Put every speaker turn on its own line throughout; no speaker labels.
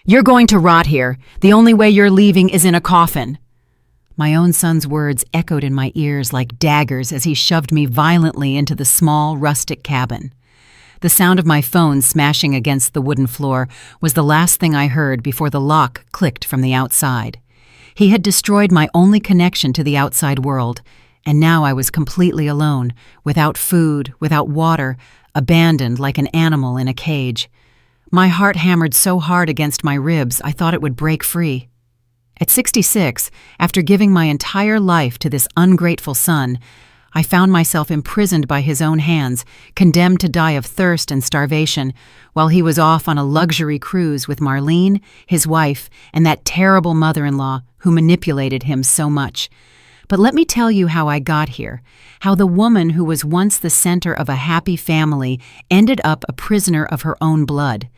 "You're going to rot here. The only way you're leaving is in a coffin." My own son's words echoed in my ears like daggers as he shoved me violently into the small, rustic cabin. The sound of my phone smashing against the wooden floor was the last thing I heard before the lock clicked from the outside. He had destroyed my only connection to the outside world, and now I was completely alone, without food, without water, abandoned like an animal in a cage. My heart hammered so hard against my ribs I thought it would break free. At 66, after giving my entire life to this ungrateful son, I found myself imprisoned by his own hands, condemned to die of thirst and starvation, while he was off on a luxury cruise with Marlene, his wife, and that terrible mother-in-law who manipulated him so much. But let me tell you how I got here, how the woman who was once the center of a happy family ended up a prisoner of her own blood.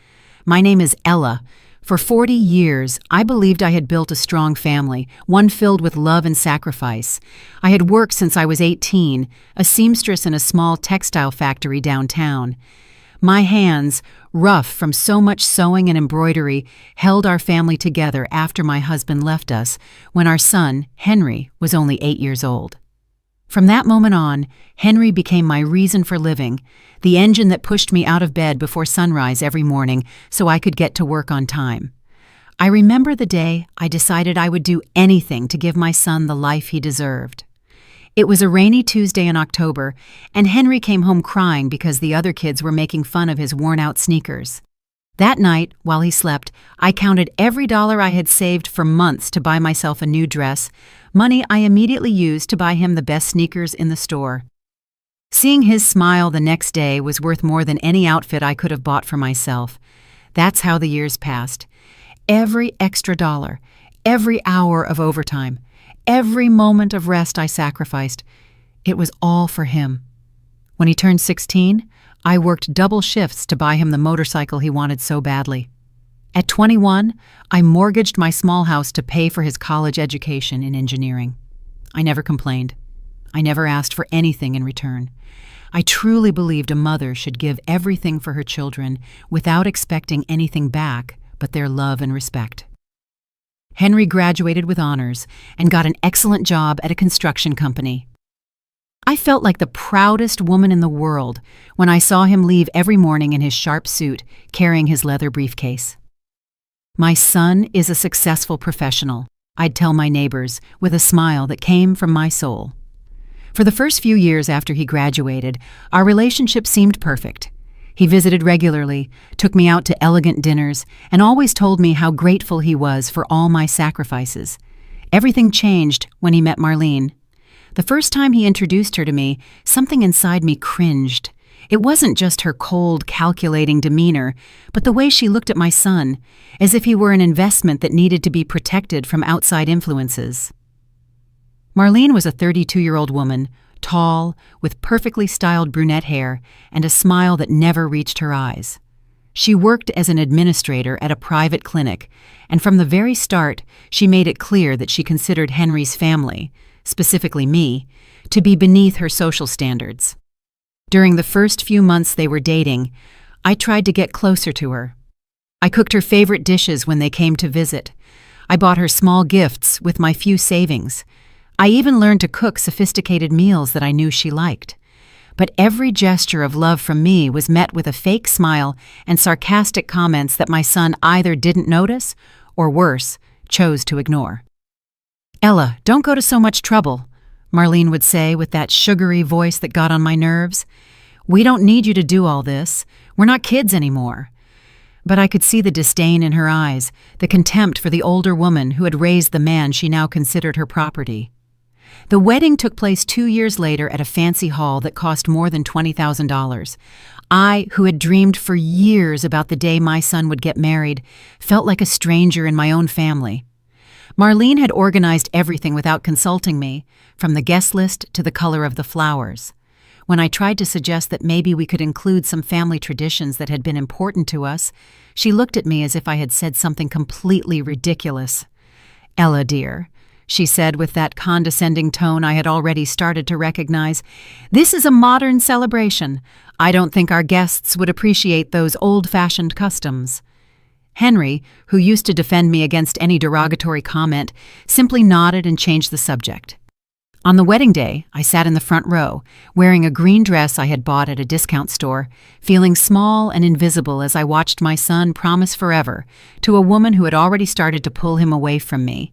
My name is Ella. For 40 years, I believed I had built a strong family, one filled with love and sacrifice. I had worked since I was 18, a seamstress in a small textile factory downtown. My hands, rough from so much sewing and embroidery, held our family together after my husband left us, when our son, Henry, was only 8 years old. From that moment on, Henry became my reason for living, the engine that pushed me out of bed before sunrise every morning so I could get to work on time. I remember the day I decided I would do anything to give my son the life he deserved. It was a rainy Tuesday in October, and Henry came home crying because the other kids were making fun of his worn-out sneakers. That night, while he slept, I counted every dollar I had saved for months to buy myself a new dress, money I immediately used to buy him the best sneakers in the store. Seeing his smile the next day was worth more than any outfit I could have bought for myself. That's how the years passed. Every extra dollar, every hour of overtime, every moment of rest I sacrificed, it was all for him. When he turned 16, I worked double shifts to buy him the motorcycle he wanted so badly. At 21, I mortgaged my small house to pay for his college education in engineering. I never complained. I never asked for anything in return. I truly believed a mother should give everything for her children without expecting anything back but their love and respect. Henry graduated with honors and got an excellent job at a construction company. I felt like the proudest woman in the world when I saw him leave every morning in his sharp suit, carrying his leather briefcase. "My son is a successful professional," I'd tell my neighbors with a smile that came from my soul. For the first few years after he graduated, our relationship seemed perfect. He visited regularly, took me out to elegant dinners, and always told me how grateful he was for all my sacrifices. Everything changed when he met Marlene. The first time he introduced her to me, something inside me cringed. It wasn't just her cold, calculating demeanor, but the way she looked at my son, as if he were an investment that needed to be protected from outside influences. Marlene was a 32-year-old woman, tall, with perfectly styled brunette hair and a smile that never reached her eyes. She worked as an administrator at a private clinic, and from the very start, she made it clear that she considered Henry's family, specifically me, to be beneath her social standards. During the first few months they were dating, I tried to get closer to her. I cooked her favorite dishes when they came to visit. I bought her small gifts with my few savings. I even learned to cook sophisticated meals that I knew she liked. But every gesture of love from me was met with a fake smile and sarcastic comments that my son either didn't notice or, worse, chose to ignore. "Ella, don't go to so much trouble," Marlene would say with that sugary voice that got on my nerves. "We don't need you to do all this. We're not kids anymore." But I could see the disdain in her eyes, the contempt for the older woman who had raised the man she now considered her property. The wedding took place 2 years later at a fancy hall that cost more than $20,000. I, who had dreamed for years about the day my son would get married, felt like a stranger in my own family. Marlene had organized everything without consulting me, from the guest list to the color of the flowers. When I tried to suggest that maybe we could include some family traditions that had been important to us, she looked at me as if I had said something completely ridiculous. "Ella, dear," she said with that condescending tone I had already started to recognize, "this is a modern celebration. I don't think our guests would appreciate those old-fashioned customs." Henry, who used to defend me against any derogatory comment, simply nodded and changed the subject. On the wedding day, I sat in the front row, wearing a green dress I had bought at a discount store, feeling small and invisible as I watched my son promise forever to a woman who had already started to pull him away from me.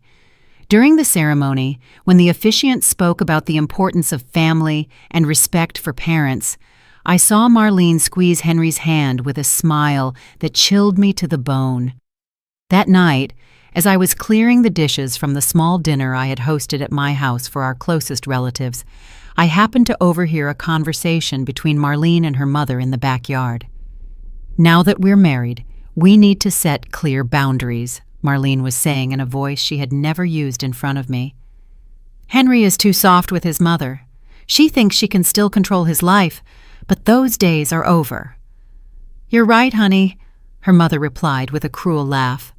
During the ceremony, when the officiant spoke about the importance of family and respect for parents, I saw Marlene squeeze Henry's hand with a smile that chilled me to the bone. That night, as I was clearing the dishes from the small dinner I had hosted at my house for our closest relatives, I happened to overhear a conversation between Marlene and her mother in the backyard. "Now that we're married, we need to set clear boundaries," Marlene was saying in a voice she had never used in front of me. "Henry is too soft with his mother. She thinks she can still control his life, but those days are over." "You're right, honey," her mother replied with a cruel laugh.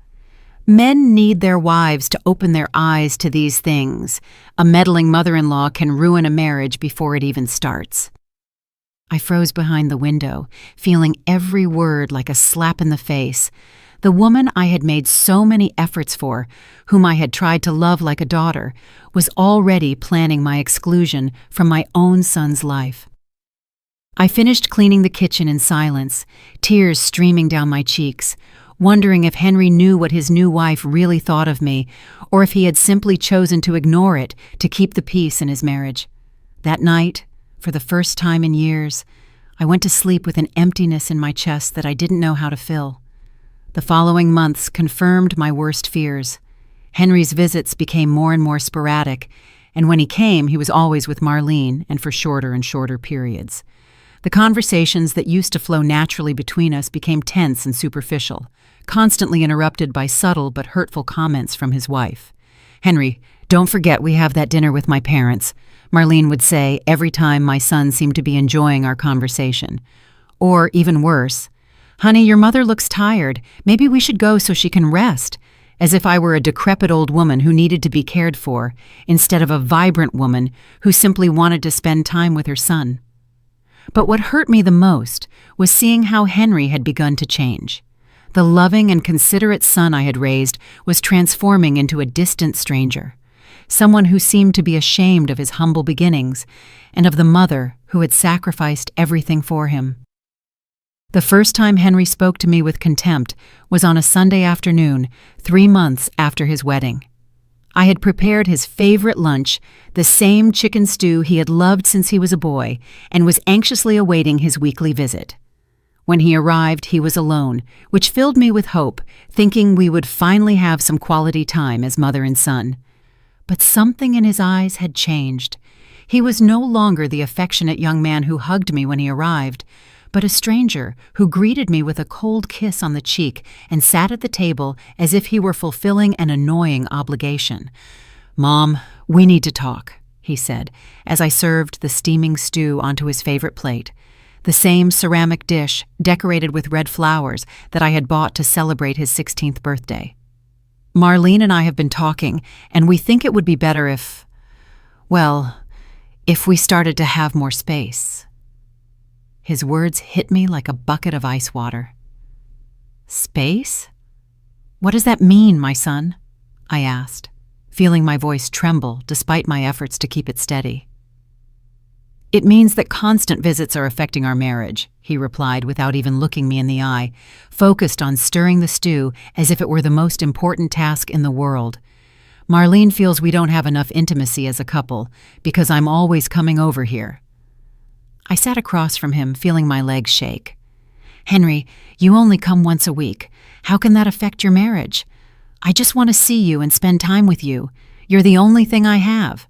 "Men need their wives to open their eyes to these things. A meddling mother-in-law can ruin a marriage before it even starts." I froze behind the window, feeling every word like a slap in the face. The woman I had made so many efforts for, whom I had tried to love like a daughter, was already planning my exclusion from my own son's life. I finished cleaning the kitchen in silence, tears streaming down my cheeks, wondering if Henry knew what his new wife really thought of me, or if he had simply chosen to ignore it to keep the peace in his marriage. That night, for the first time in years, I went to sleep with an emptiness in my chest that I didn't know how to fill. The following months confirmed my worst fears. Henry's visits became more and more sporadic, and when he came, he was always with Marlene and for shorter and shorter periods. The conversations that used to flow naturally between us became tense and superficial, constantly interrupted by subtle but hurtful comments from his wife. "Henry, don't forget we have that dinner with my parents," Marlene would say every time my son seemed to be enjoying our conversation. Or, even worse, "Honey, your mother looks tired. Maybe we should go so she can rest," as if I were a decrepit old woman who needed to be cared for, instead of a vibrant woman who simply wanted to spend time with her son. But what hurt me the most was seeing how Henry had begun to change. The loving and considerate son I had raised was transforming into a distant stranger, someone who seemed to be ashamed of his humble beginnings and of the mother who had sacrificed everything for him. The first time Henry spoke to me with contempt was on a Sunday afternoon, 3 months after his wedding. I had prepared his favorite lunch, the same chicken stew he had loved since he was a boy, and was anxiously awaiting his weekly visit. When he arrived, he was alone, which filled me with hope, thinking we would finally have some quality time as mother and son. But something in his eyes had changed. He was no longer the affectionate young man who hugged me when he arrived, but a stranger who greeted me with a cold kiss on the cheek and sat at the table as if he were fulfilling an annoying obligation. "Mom, we need to talk," he said, as I served the steaming stew onto his favorite plate, the same ceramic dish decorated with red flowers that I had bought to celebrate his 16th birthday. "Marlene and I have been talking, and we think it would be better if we started to have more space." His words hit me like a bucket of ice water. "Space? What does that mean, my son?" I asked, feeling my voice tremble despite my efforts to keep it steady. "It means that constant visits are affecting our marriage," he replied without even looking me in the eye, focused on stirring the stew as if it were the most important task in the world. "Marlene feels we don't have enough intimacy as a couple because I'm always coming over here." I sat across from him, feeling my legs shake. "Henry, you only come once a week. How can that affect your marriage? I just want to see you and spend time with you. You're the only thing I have."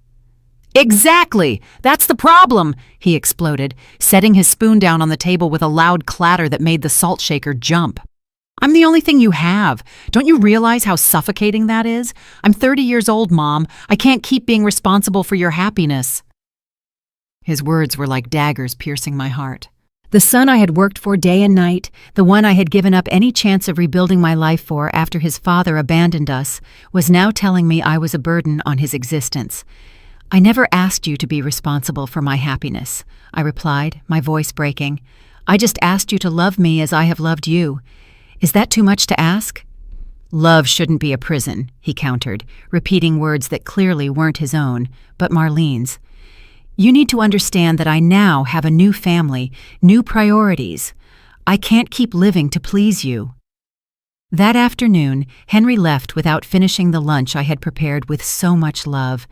"Exactly! That's the problem!" he exploded, setting his spoon down on the table with a loud clatter that made the salt shaker jump. "I'm the only thing you have. Don't you realize how suffocating that is? I'm 30 years old, Mom. I can't keep being responsible for your happiness." His words were like daggers piercing my heart. The son I had worked for day and night, the one I had given up any chance of rebuilding my life for after his father abandoned us, was now telling me I was a burden on his existence. "I never asked you to be responsible for my happiness," I replied, my voice breaking. "I just asked you to love me as I have loved you. Is that too much to ask?" Love shouldn't be a prison, he countered, repeating words that clearly weren't his own, but Marlene's. You need to understand that I now have a new family, new priorities. I can't keep living to please you. That afternoon, Henry left without finishing the lunch I had prepared with so much love.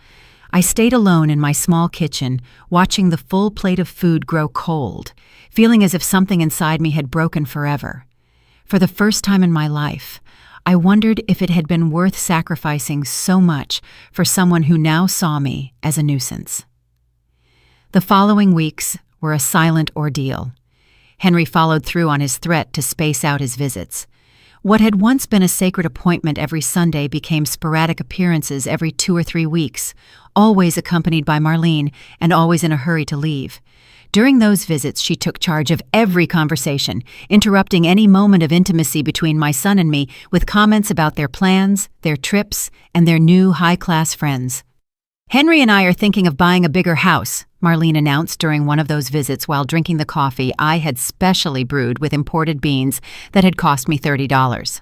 I stayed alone in my small kitchen, watching the full plate of food grow cold, feeling as if something inside me had broken forever. For the first time in my life, I wondered if it had been worth sacrificing so much for someone who now saw me as a nuisance. The following weeks were a silent ordeal. Henry followed through on his threat to space out his visits. What had once been a sacred appointment every Sunday became sporadic appearances every 2 or 3 weeks, always accompanied by Marlene and always in a hurry to leave. During those visits, she took charge of every conversation, interrupting any moment of intimacy between my son and me with comments about their plans, their trips, and their new high-class friends. Henry and I are thinking of buying a bigger house, Marlene announced during one of those visits while drinking the coffee I had specially brewed with imported beans that had cost me $30.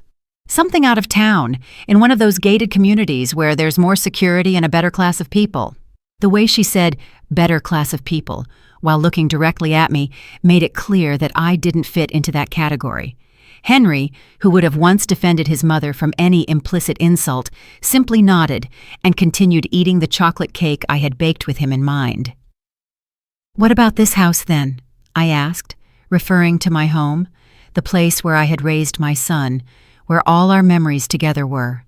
Something out of town, in one of those gated communities where there's more security and a better class of people. The way she said, better class of people, while looking directly at me, made it clear that I didn't fit into that category. Henry, who would have once defended his mother from any implicit insult, simply nodded and continued eating the chocolate cake I had baked with him in mind. "What about this house, then?" I asked, referring to my home, the place where I had raised my son, where all our memories together were.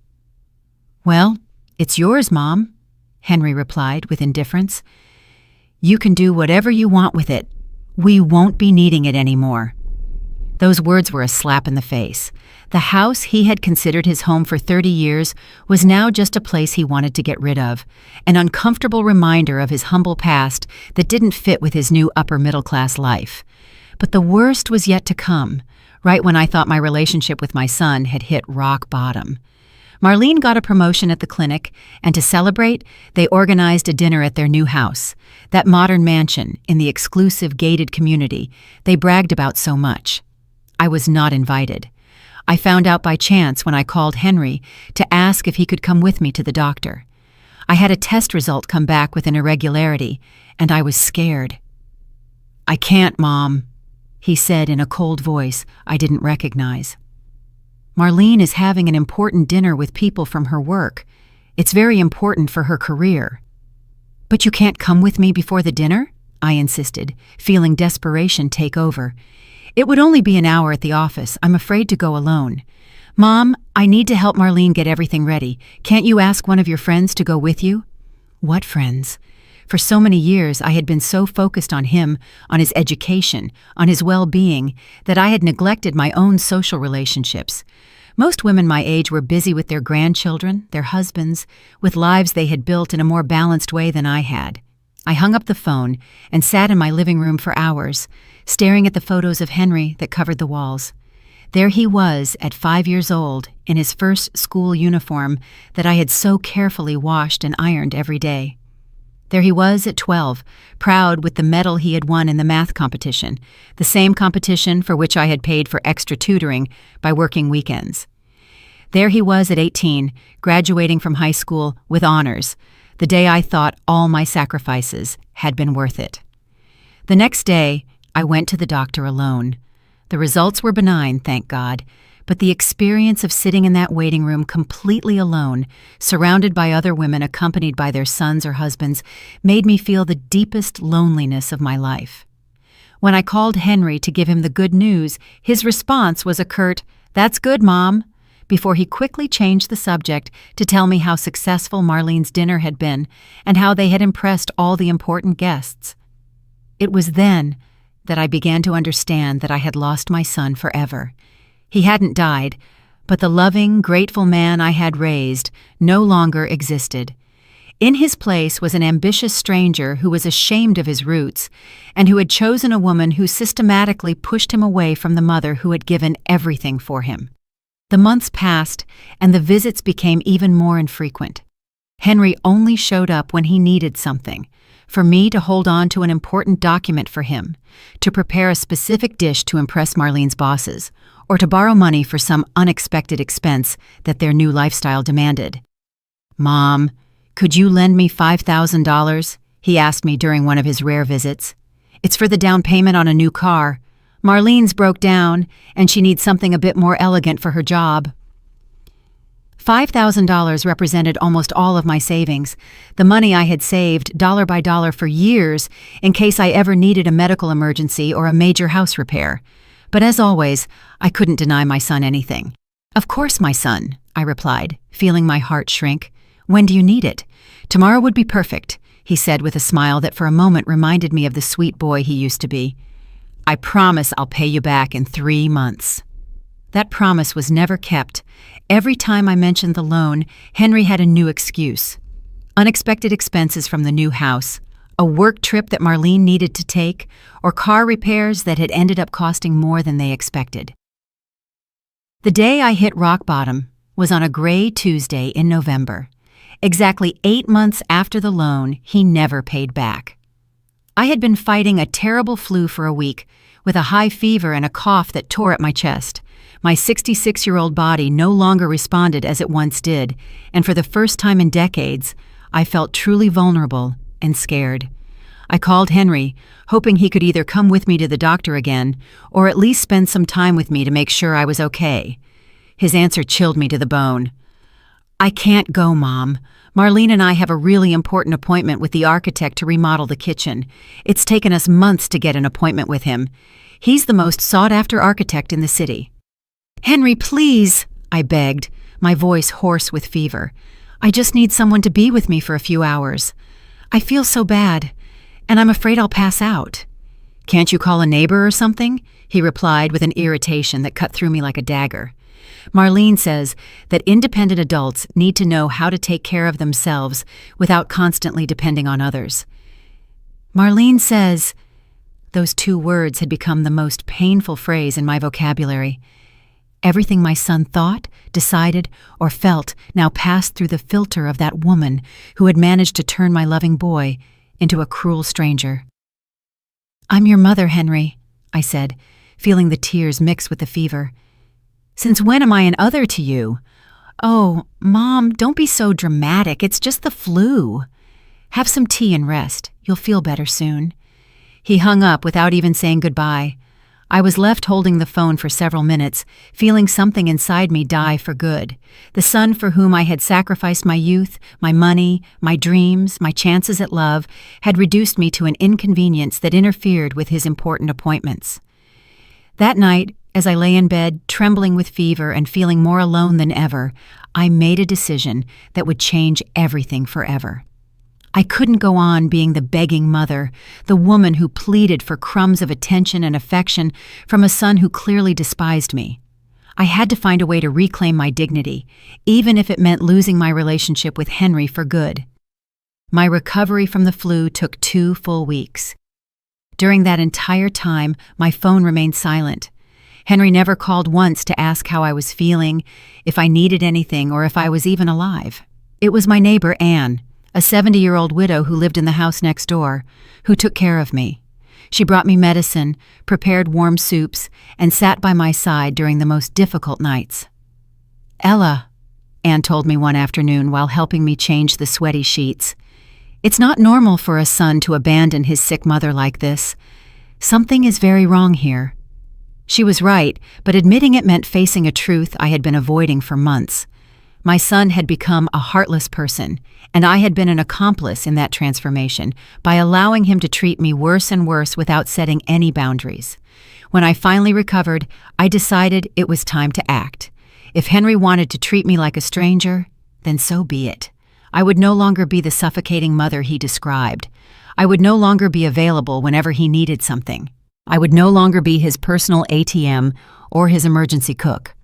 "Well, it's yours, Mom," Henry replied with indifference. "You can do whatever you want with it. We won't be needing it anymore." Those words were a slap in the face. The house he had considered his home for 30 years was now just a place he wanted to get rid of, an uncomfortable reminder of his humble past that didn't fit with his new upper-middle-class life. But the worst was yet to come, right when I thought my relationship with my son had hit rock bottom. Marlene got a promotion at the clinic, and to celebrate, they organized a dinner at their new house, that modern mansion in the exclusive gated community they bragged about so much. I was not invited. I found out by chance when I called Henry to ask if he could come with me to the doctor. I had a test result come back with an irregularity, and I was scared. "I can't, Mom," he said in a cold voice I didn't recognize. "Marlene is having an important dinner with people from her work. It's very important for her career." "But you can't come with me before the dinner?" I insisted, feeling desperation take over. "It would only be an hour at the office. I'm afraid to go alone." "Mom, I need to help Marlene get everything ready. Can't you ask one of your friends to go with you?" What friends? For so many years, I had been so focused on him, on his education, on his well-being, that I had neglected my own social relationships. Most women my age were busy with their grandchildren, their husbands, with lives they had built in a more balanced way than I had. I hung up the phone and sat in my living room for hours, staring at the photos of Henry that covered the walls. There he was at 5 years old, in his first school uniform that I had so carefully washed and ironed every day. There he was at 12, proud with the medal he had won in the math competition, the same competition for which I had paid for extra tutoring by working weekends. There he was at 18, graduating from high school with honors, the day I thought all my sacrifices had been worth it. The next day, I went to the doctor alone. The results were benign, thank God, but the experience of sitting in that waiting room completely alone, surrounded by other women accompanied by their sons or husbands, made me feel the deepest loneliness of my life. When I called Henry to give him the good news, his response was a curt, "That's good, Mom," before he quickly changed the subject to tell me how successful Marlene's dinner had been and how they had impressed all the important guests. It was then that I began to understand that I had lost my son forever. He hadn't died, but the loving, grateful man I had raised no longer existed. In his place was an ambitious stranger who was ashamed of his roots and who had chosen a woman who systematically pushed him away from the mother who had given everything for him. The months passed, and the visits became even more infrequent. Henry only showed up when he needed something, for me to hold on to an important document for him, to prepare a specific dish to impress Marlene's bosses, or to borrow money for some unexpected expense that their new lifestyle demanded. "Mom, could you lend me $5,000? He asked me during one of his rare visits. "It's for the down payment on a new car. Marlene's broke down, and she needs something a bit more elegant for her job." $5,000 represented almost all of my savings, the money I had saved dollar by dollar for years in case I ever needed a medical emergency or a major house repair. But as always, I couldn't deny my son anything. "Of course, my son," I replied, feeling my heart shrink. "When do you need it?" "Tomorrow would be perfect," he said with a smile that for a moment reminded me of the sweet boy he used to be. "I promise I'll pay you back in 3 months." That promise was never kept. Every time I mentioned the loan, Henry had a new excuse. Unexpected expenses from the new house, a work trip that Marlene needed to take, or car repairs that had ended up costing more than they expected. The day I hit rock bottom was on a gray Tuesday in November. Exactly 8 months after the loan, he never paid back. I had been fighting a terrible flu for a week, with a high fever and a cough that tore at my chest. My 66-year-old body no longer responded as it once did, and for the first time in decades, I felt truly vulnerable and scared. I called Henry, hoping he could either come with me to the doctor again, or at least spend some time with me to make sure I was okay. His answer chilled me to the bone. "I can't go, Mom. Marlene and I have a really important appointment with the architect to remodel the kitchen. It's taken us months to get an appointment with him. He's the most sought-after architect in the city." "Henry, please," I begged, my voice hoarse with fever. "I just need someone to be with me for a few hours. I feel so bad, and I'm afraid I'll pass out." "Can't you call a neighbor or something?" he replied with an irritation that cut through me like a dagger. Marlene says that independent adults need to know how to take care of themselves without constantly depending on others. Marlene says, those 2 words had become the most painful phrase in my vocabulary. Everything my son thought, decided, or felt now passed through the filter of that woman who had managed to turn my loving boy into a cruel stranger. "I'm your mother, Henry," I said, feeling the tears mix with the fever. "Since when am I an other to you?" "Oh, Mom, don't be so dramatic. It's just the flu. Have some tea and rest. You'll feel better soon." He hung up without even saying goodbye. I was left holding the phone for several minutes, feeling something inside me die for good. The son for whom I had sacrificed my youth, my money, my dreams, my chances at love, had reduced me to an inconvenience that interfered with his important appointments. That night, as I lay in bed, trembling with fever and feeling more alone than ever, I made a decision that would change everything forever. I couldn't go on being the begging mother, the woman who pleaded for crumbs of attention and affection from a son who clearly despised me. I had to find a way to reclaim my dignity, even if it meant losing my relationship with Henry for good. My recovery from the flu took 2 full weeks. During that entire time, my phone remained silent. Henry never called once to ask how I was feeling, if I needed anything, or if I was even alive. It was my neighbor, Anne, a 70-year-old widow who lived in the house next door, who took care of me. She brought me medicine, prepared warm soups, and sat by my side during the most difficult nights. "Ella," Anne told me one afternoon while helping me change the sweaty sheets, "it's not normal for a son to abandon his sick mother like this. Something is very wrong here." She was right, but admitting it meant facing a truth I had been avoiding for months. My son had become a heartless person, and I had been an accomplice in that transformation by allowing him to treat me worse and worse without setting any boundaries. When I finally recovered, I decided it was time to act. If Henry wanted to treat me like a stranger, then so be it. I would no longer be the suffocating mother he described. I would no longer be available whenever he needed something. I would no longer be his personal ATM or his emergency cook.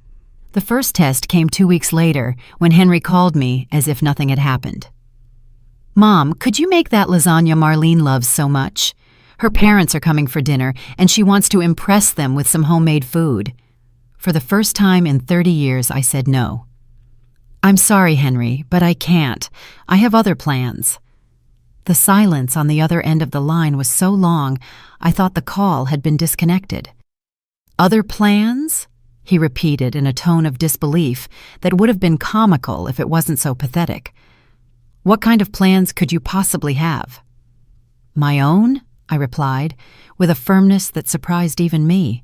The first test came 2 weeks later when Henry called me as if nothing had happened. "Mom, could you make that lasagna Marlene loves so much? Her parents are coming for dinner, and she wants to impress them with some homemade food." For the first time in 30 years, I said no. "I'm sorry, Henry, but I can't. I have other plans." The silence on the other end of the line was so long, I thought the call had been disconnected. "Other plans?" he repeated in a tone of disbelief that would have been comical if it wasn't so pathetic. "What kind of plans could you possibly have?" "My own?" I replied, with a firmness that surprised even me.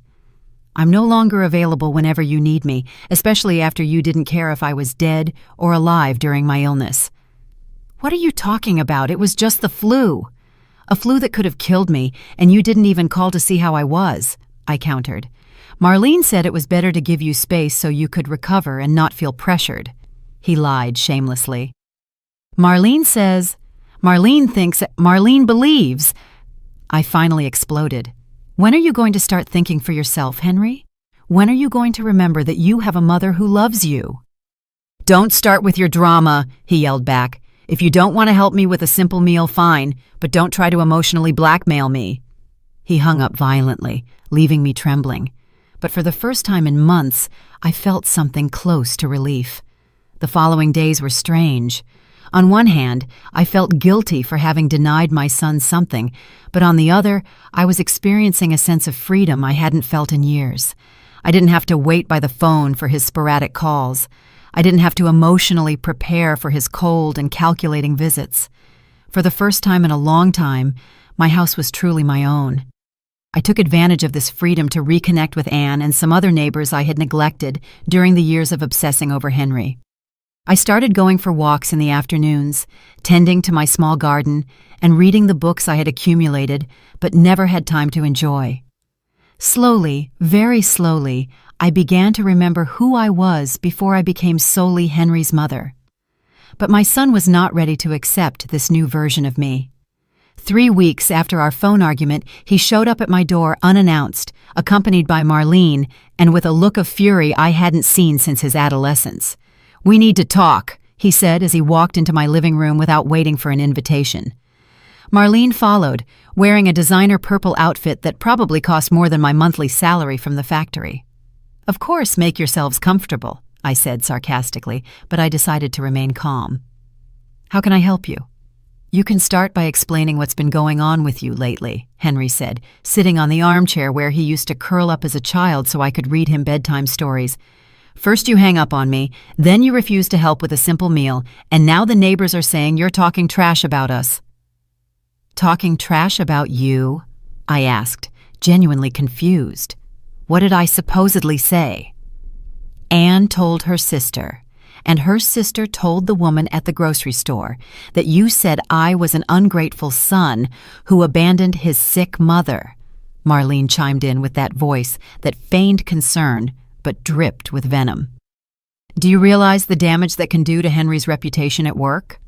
"I'm no longer available whenever you need me, especially after you didn't care if I was dead or alive during my illness." "What are you talking about? It was just the flu." "A flu that could have killed me, and you didn't even call to see how I was," I countered. "Marlene said it was better to give you space so you could recover and not feel pressured." He lied shamelessly. Marlene believes." I finally exploded. "When are you going to start thinking for yourself, Henry? When are you going to remember that you have a mother who loves you?" "Don't start with your drama," he yelled back. "If you don't want to help me with a simple meal, fine, but don't try to emotionally blackmail me." He hung up violently, leaving me trembling. But for the first time in months, I felt something close to relief. The following days were strange. On one hand, I felt guilty for having denied my son something, but on the other, I was experiencing a sense of freedom I hadn't felt in years. I didn't have to wait by the phone for his sporadic calls. I didn't have to emotionally prepare for his cold and calculating visits. For the first time in a long time, my house was truly my own. I took advantage of this freedom to reconnect with Anne and some other neighbors I had neglected during the years of obsessing over Henry. I started going for walks in the afternoons, tending to my small garden, and reading the books I had accumulated but never had time to enjoy. Slowly, very slowly, I began to remember who I was before I became solely Henry's mother. But my son was not ready to accept this new version of me. 3 weeks after our phone argument, he showed up at my door unannounced, accompanied by Marlene, and with a look of fury I hadn't seen since his adolescence. "We need to talk," he said as he walked into my living room without waiting for an invitation. Marlene followed, wearing a designer purple outfit that probably cost more than my monthly salary from the factory. "Of course, make yourselves comfortable," I said sarcastically, but I decided to remain calm. "How can I help you?" "You can start by explaining what's been going on with you lately," Henry said, sitting on the armchair where he used to curl up as a child so I could read him bedtime stories. "First you hang up on me, then you refuse to help with a simple meal, and now the neighbors are saying you're talking trash about us." "Talking trash about you?" I asked, genuinely confused. "What did I supposedly say?" "Anne told her sister, and her sister told the woman at the grocery store that you said I was an ungrateful son who abandoned his sick mother," Marlene chimed in with that voice that feigned concern but dripped with venom. "Do you realize the damage that can do to Henry's reputation at work?"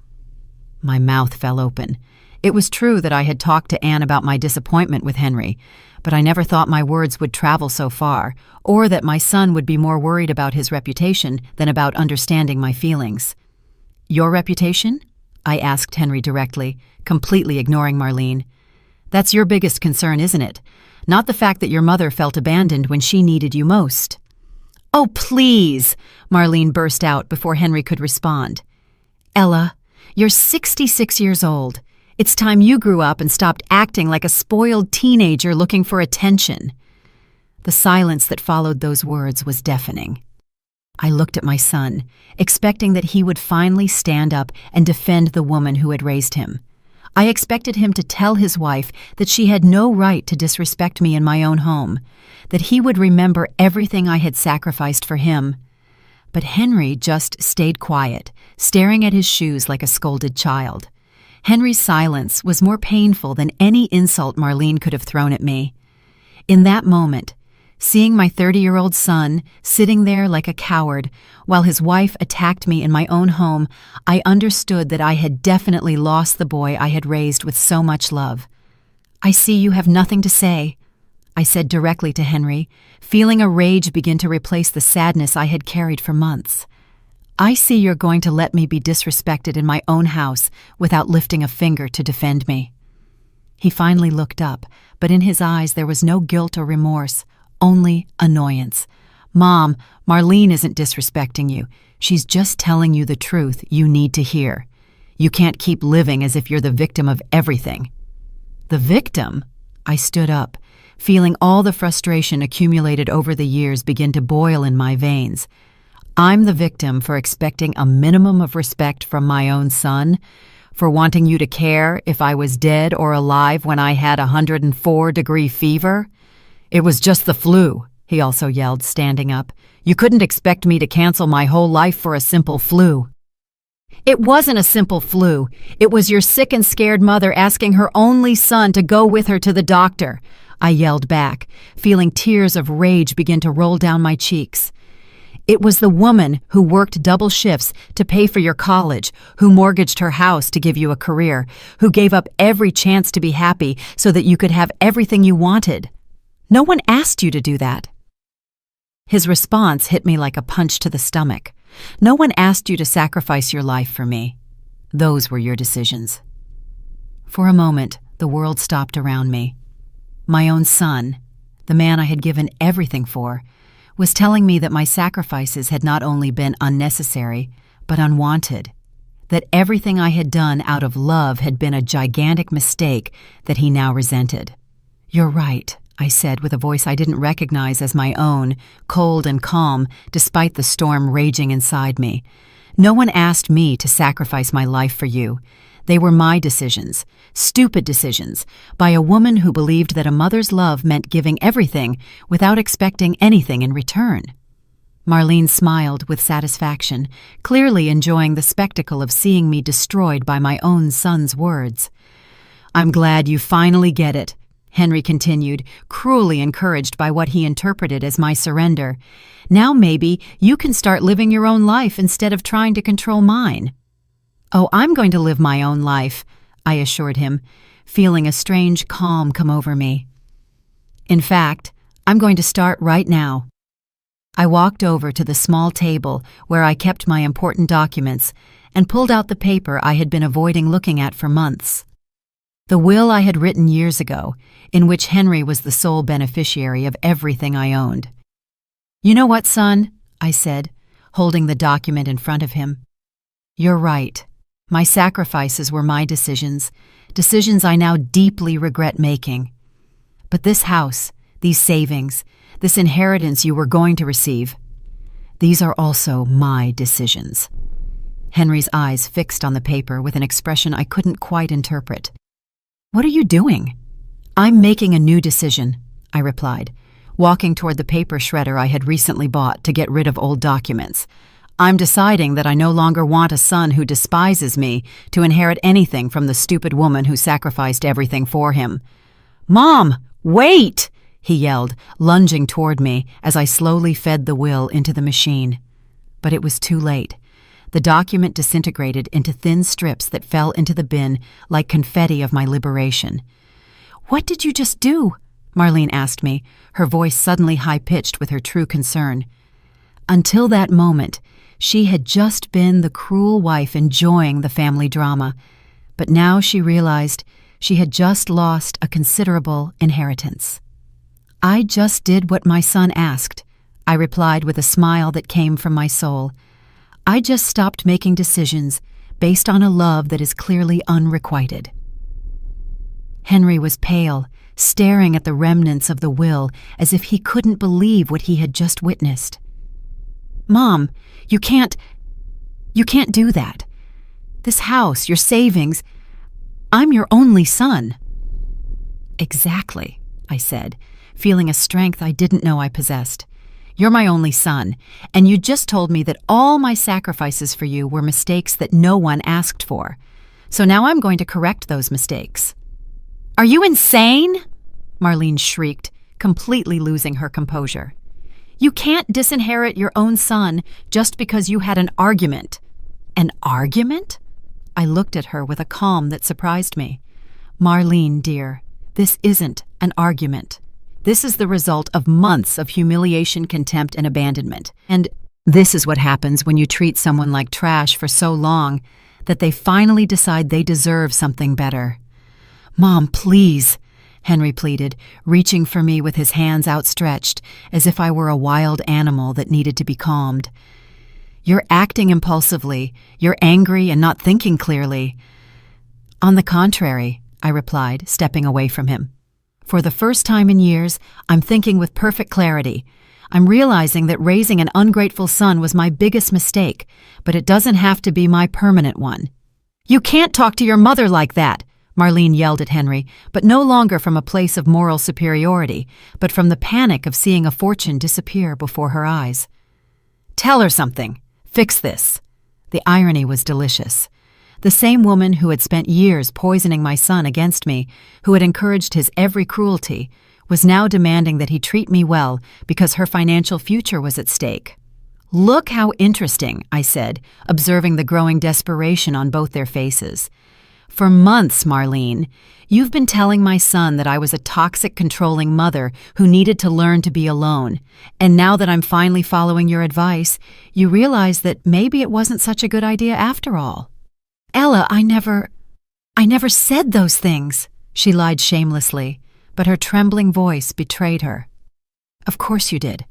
My mouth fell open. It was true that I had talked to Anne about my disappointment with Henry, but I never thought my words would travel so far, or that my son would be more worried about his reputation than about understanding my feelings. "Your reputation?" I asked Henry directly, completely ignoring Marlene. "That's your biggest concern, isn't it? Not the fact that your mother felt abandoned when she needed you most." "Oh, please!" Marlene burst out before Henry could respond. "Ella, you're 66 years old. It's time you grew up and stopped acting like a spoiled teenager looking for attention." The silence that followed those words was deafening. I looked at my son, expecting that he would finally stand up and defend the woman who had raised him. I expected him to tell his wife that she had no right to disrespect me in my own home, that he would remember everything I had sacrificed for him. But Henry just stayed quiet, staring at his shoes like a scolded child. Henry's silence was more painful than any insult Marlene could have thrown at me. In that moment, seeing my 30-year-old son sitting there like a coward while his wife attacked me in my own home, I understood that I had definitely lost the boy I had raised with so much love. "I see you have nothing to say," I said directly to Henry, feeling a rage begin to replace the sadness I had carried for months. "I see you're going to let me be disrespected in my own house without lifting a finger to defend me." He finally looked up, but in his eyes there was no guilt or remorse, only annoyance. "Mom, Marlene isn't disrespecting you. She's just telling you the truth you need to hear. You can't keep living as if you're the victim of everything." "The victim?" I stood up, feeling all the frustration accumulated over the years begin to boil in my veins. I'm the victim for expecting a minimum of respect from my own son, for wanting you to care if I was dead or alive when I had 104-degree fever. It was just the flu, he also yelled, standing up. You couldn't expect me to cancel my whole life for a simple flu. It wasn't a simple flu. It was your sick and scared mother asking her only son to go with her to the doctor, I yelled back, feeling tears of rage begin to roll down my cheeks. It was the woman who worked double shifts to pay for your college, who mortgaged her house to give you a career, who gave up every chance to be happy so that you could have everything you wanted. No one asked you to do that. His response hit me like a punch to the stomach. No one asked you to sacrifice your life for me. Those were your decisions. For a moment, the world stopped around me. My own son, the man I had given everything for, was telling me that my sacrifices had not only been unnecessary, but unwanted, that everything I had done out of love had been a gigantic mistake that he now resented. You're right, I said with a voice I didn't recognize as my own, cold and calm despite the storm raging inside me. No one asked me to sacrifice my life for you. They were my decisions, stupid decisions, by a woman who believed that a mother's love meant giving everything without expecting anything in return. Marlene smiled with satisfaction, clearly enjoying the spectacle of seeing me destroyed by my own son's words. I'm glad you finally get it, Henry continued, cruelly encouraged by what he interpreted as my surrender. Now maybe you can start living your own life instead of trying to control mine. Oh, I'm going to live my own life, I assured him, feeling a strange calm come over me. In fact, I'm going to start right now. I walked over to the small table where I kept my important documents and pulled out the paper I had been avoiding looking at for months. The will I had written years ago, in which Henry was the sole beneficiary of everything I owned. You know what, son? I said, holding the document in front of him. You're right. My sacrifices were my decisions I now deeply regret making. But this house, these savings, this inheritance you were going to receive, these are also my decisions. Henry's eyes fixed on the paper with an expression I couldn't quite interpret. What are you doing? I'm making a new decision, I replied, walking toward the paper shredder I had recently bought to get rid of old documents. I'm deciding that I no longer want a son who despises me to inherit anything from the stupid woman who sacrificed everything for him. Mom, wait! He yelled, lunging toward me as I slowly fed the will into the machine. But it was too late. The document disintegrated into thin strips that fell into the bin like confetti of my liberation. What did you just do? Marlene asked me, her voice suddenly high-pitched with her true concern. Until that moment, she had just been the cruel wife enjoying the family drama, but now she realized she had just lost a considerable inheritance. I just did what my son asked, I replied with a smile that came from my soul. I just stopped making decisions based on a love that is clearly unrequited. Henry was pale, staring at the remnants of the will as if he couldn't believe what he had just witnessed. Mom, you can't do that. This house, your savings, I'm your only son. Exactly, I said, feeling a strength I didn't know I possessed. You're my only son, and you just told me that all my sacrifices for you were mistakes that no one asked for. So now I'm going to correct those mistakes. Are you insane? Marlene shrieked, completely losing her composure. You can't disinherit your own son just because you had an argument. An argument? I looked at her with a calm that surprised me. Marlene, dear, this isn't an argument. This is the result of months of humiliation, contempt, and abandonment. And this is what happens when you treat someone like trash for so long that they finally decide they deserve something better. Mom, please, Henry pleaded, reaching for me with his hands outstretched, as if I were a wild animal that needed to be calmed. You're acting impulsively. You're angry and not thinking clearly. On the contrary, I replied, stepping away from him. For the first time in years, I'm thinking with perfect clarity. I'm realizing that raising an ungrateful son was my biggest mistake, but it doesn't have to be my permanent one. You can't talk to your mother like that, Marlene yelled at Henry, but no longer from a place of moral superiority, but from the panic of seeing a fortune disappear before her eyes. Tell her something. Fix this. The irony was delicious. The same woman who had spent years poisoning my son against me, who had encouraged his every cruelty, was now demanding that he treat me well because her financial future was at stake. Look how interesting, I said, observing the growing desperation on both their faces. For months, Marlene, you've been telling my son that I was a toxic, controlling mother who needed to learn to be alone. And now that I'm finally following your advice, you realize that maybe it wasn't such a good idea after all. Ella, I never said those things, she lied shamelessly, but her trembling voice betrayed her. Of course you did.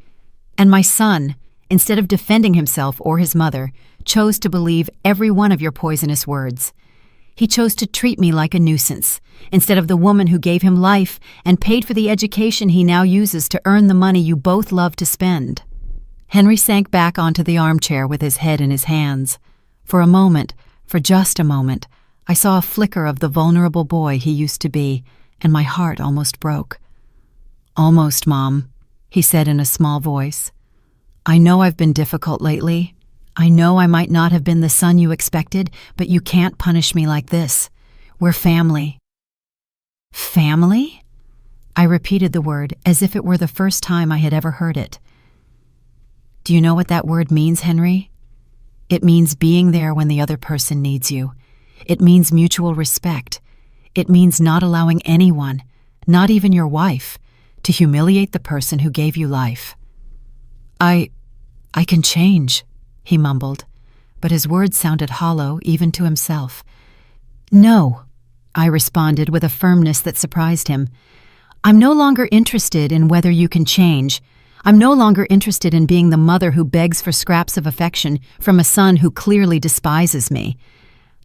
And my son, instead of defending himself or his mother, chose to believe every one of your poisonous words. He chose to treat me like a nuisance, instead of the woman who gave him life and paid for the education he now uses to earn the money you both love to spend. Henry sank back onto the armchair with his head in his hands. For a moment, for just a moment, I saw a flicker of the vulnerable boy he used to be, and my heart almost broke. Almost, Mom, he said in a small voice. I know I've been difficult lately. I know I might not have been the son you expected, but you can't punish me like this. We're family. Family? I repeated the word as if it were the first time I had ever heard it. Do you know what that word means, Henry? It means being there when the other person needs you. It means mutual respect. It means not allowing anyone, not even your wife, to humiliate the person who gave you life. I can change, he mumbled, but his words sounded hollow even to himself. No, I responded with a firmness that surprised him. I'm no longer interested in whether you can change. I'm no longer interested in being the mother who begs for scraps of affection from a son who clearly despises me.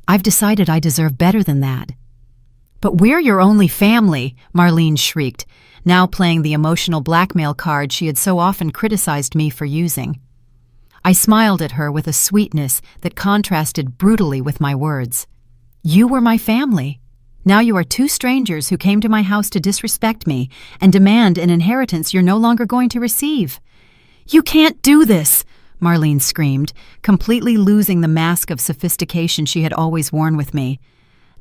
I've decided I deserve better than that. But we're your only family, Marlene shrieked, now playing the emotional blackmail card she had so often criticized me for using. I smiled at her with a sweetness that contrasted brutally with my words. You were my family. Now you are two strangers who came to my house to disrespect me and demand an inheritance you're no longer going to receive. You can't do this, Marlene screamed, completely losing the mask of sophistication she had always worn with me.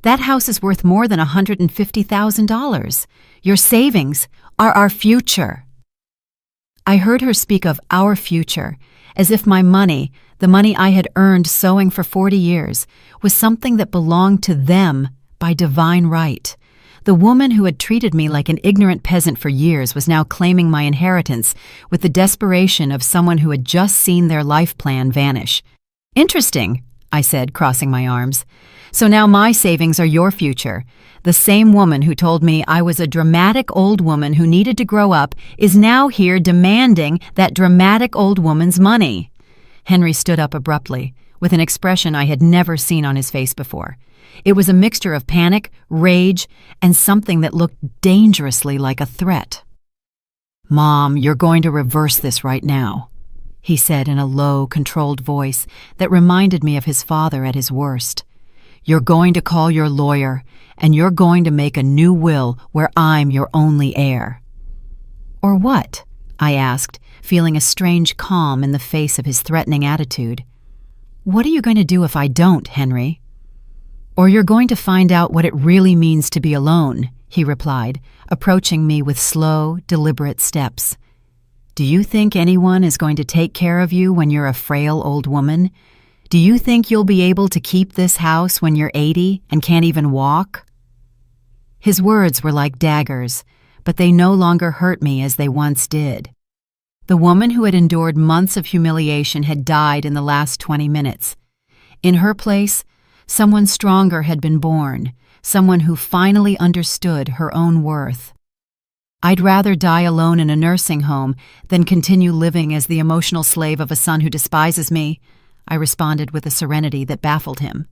That house is worth more than $150,000. Your savings are our future. I heard her speak of our future, as if my money, the money I had earned sewing for 40 years, was something that belonged to them by divine right. The woman who had treated me like an ignorant peasant for years was now claiming my inheritance with the desperation of someone who had just seen their life plan vanish. Interesting, I said, crossing my arms. So now my savings are your future. The same woman who told me I was a dramatic old woman who needed to grow up is now here demanding that dramatic old woman's money. Henry stood up abruptly, with an expression I had never seen on his face before. It was a mixture of panic, rage, and something that looked dangerously like a threat. Mom, you're going to reverse this right now, he said in a low, controlled voice that reminded me of his father at his worst. You're going to call your lawyer, and you're going to make a new will where I'm your only heir. Or what? I asked, feeling a strange calm in the face of his threatening attitude. What are you going to do if I don't, Henry? Or you're going to find out what it really means to be alone, he replied, approaching me with slow, deliberate steps. Do you think anyone is going to take care of you when you're a frail old woman? Do you think you'll be able to keep this house when you're 80 and can't even walk? His words were like daggers, but they no longer hurt me as they once did. The woman who had endured months of humiliation had died in the last 20 minutes. In her place, someone stronger had been born, someone who finally understood her own worth. I'd rather die alone in a nursing home than continue living as the emotional slave of a son who despises me, I responded with a serenity that baffled him.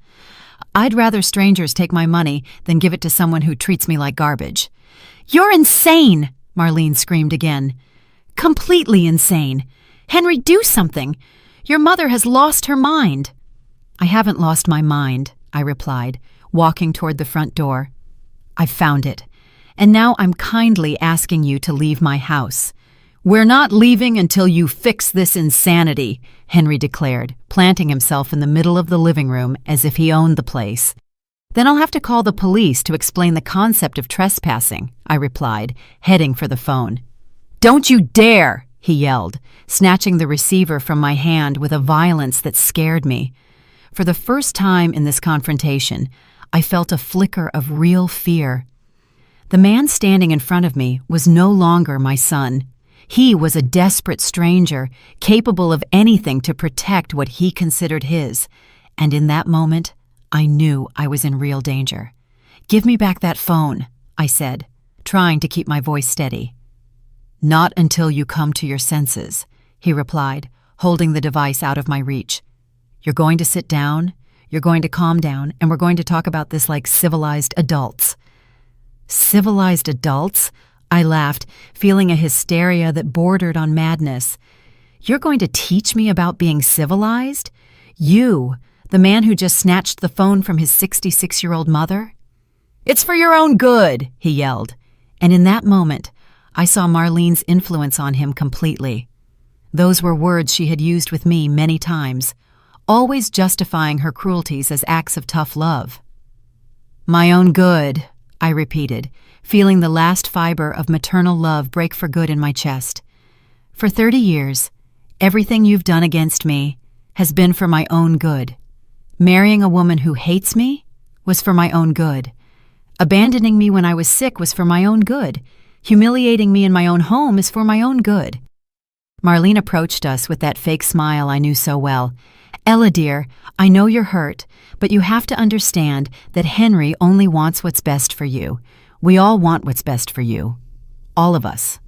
I'd rather strangers take my money than give it to someone who treats me like garbage." "You're insane!" Marlene screamed again. "Completely insane. Henry, do something. Your mother has lost her mind." "I haven't lost my mind," I replied, walking toward the front door. "I've found it, and now I'm kindly asking you to leave my house." "We're not leaving until you fix this insanity," Henry declared, planting himself in the middle of the living room as if he owned the place. "Then I'll have to call the police to explain the concept of trespassing," I replied, heading for the phone. "Don't you dare!" he yelled, snatching the receiver from my hand with a violence that scared me. For the first time in this confrontation, I felt a flicker of real fear. The man standing in front of me was no longer my son. He was a desperate stranger, capable of anything to protect what he considered his, and in that moment, I knew I was in real danger. "Give me back that phone," I said, trying to keep my voice steady. "Not until you come to your senses," he replied, holding the device out of my reach. "You're going to sit down, you're going to calm down, and we're going to talk about this like civilized adults." "Civilized adults?" I laughed, feeling a hysteria that bordered on madness. "You're going to teach me about being civilized? You, the man who just snatched the phone from his 66-year-old mother?" "It's for your own good," he yelled, and in that moment, I saw Marlene's influence on him completely. Those were words she had used with me many times, always justifying her cruelties as acts of tough love. "My own good," I repeated, feeling the last fiber of maternal love break for good in my chest. "For 30 years, everything you've done against me has been for my own good. Marrying a woman who hates me was for my own good. Abandoning me when I was sick was for my own good. Humiliating me in my own home is for my own good." Marlene approached us with that fake smile I knew so well. "Ella, dear, I know you're hurt, but you have to understand that Henry only wants what's best for you. We all want what's best for you. All of us."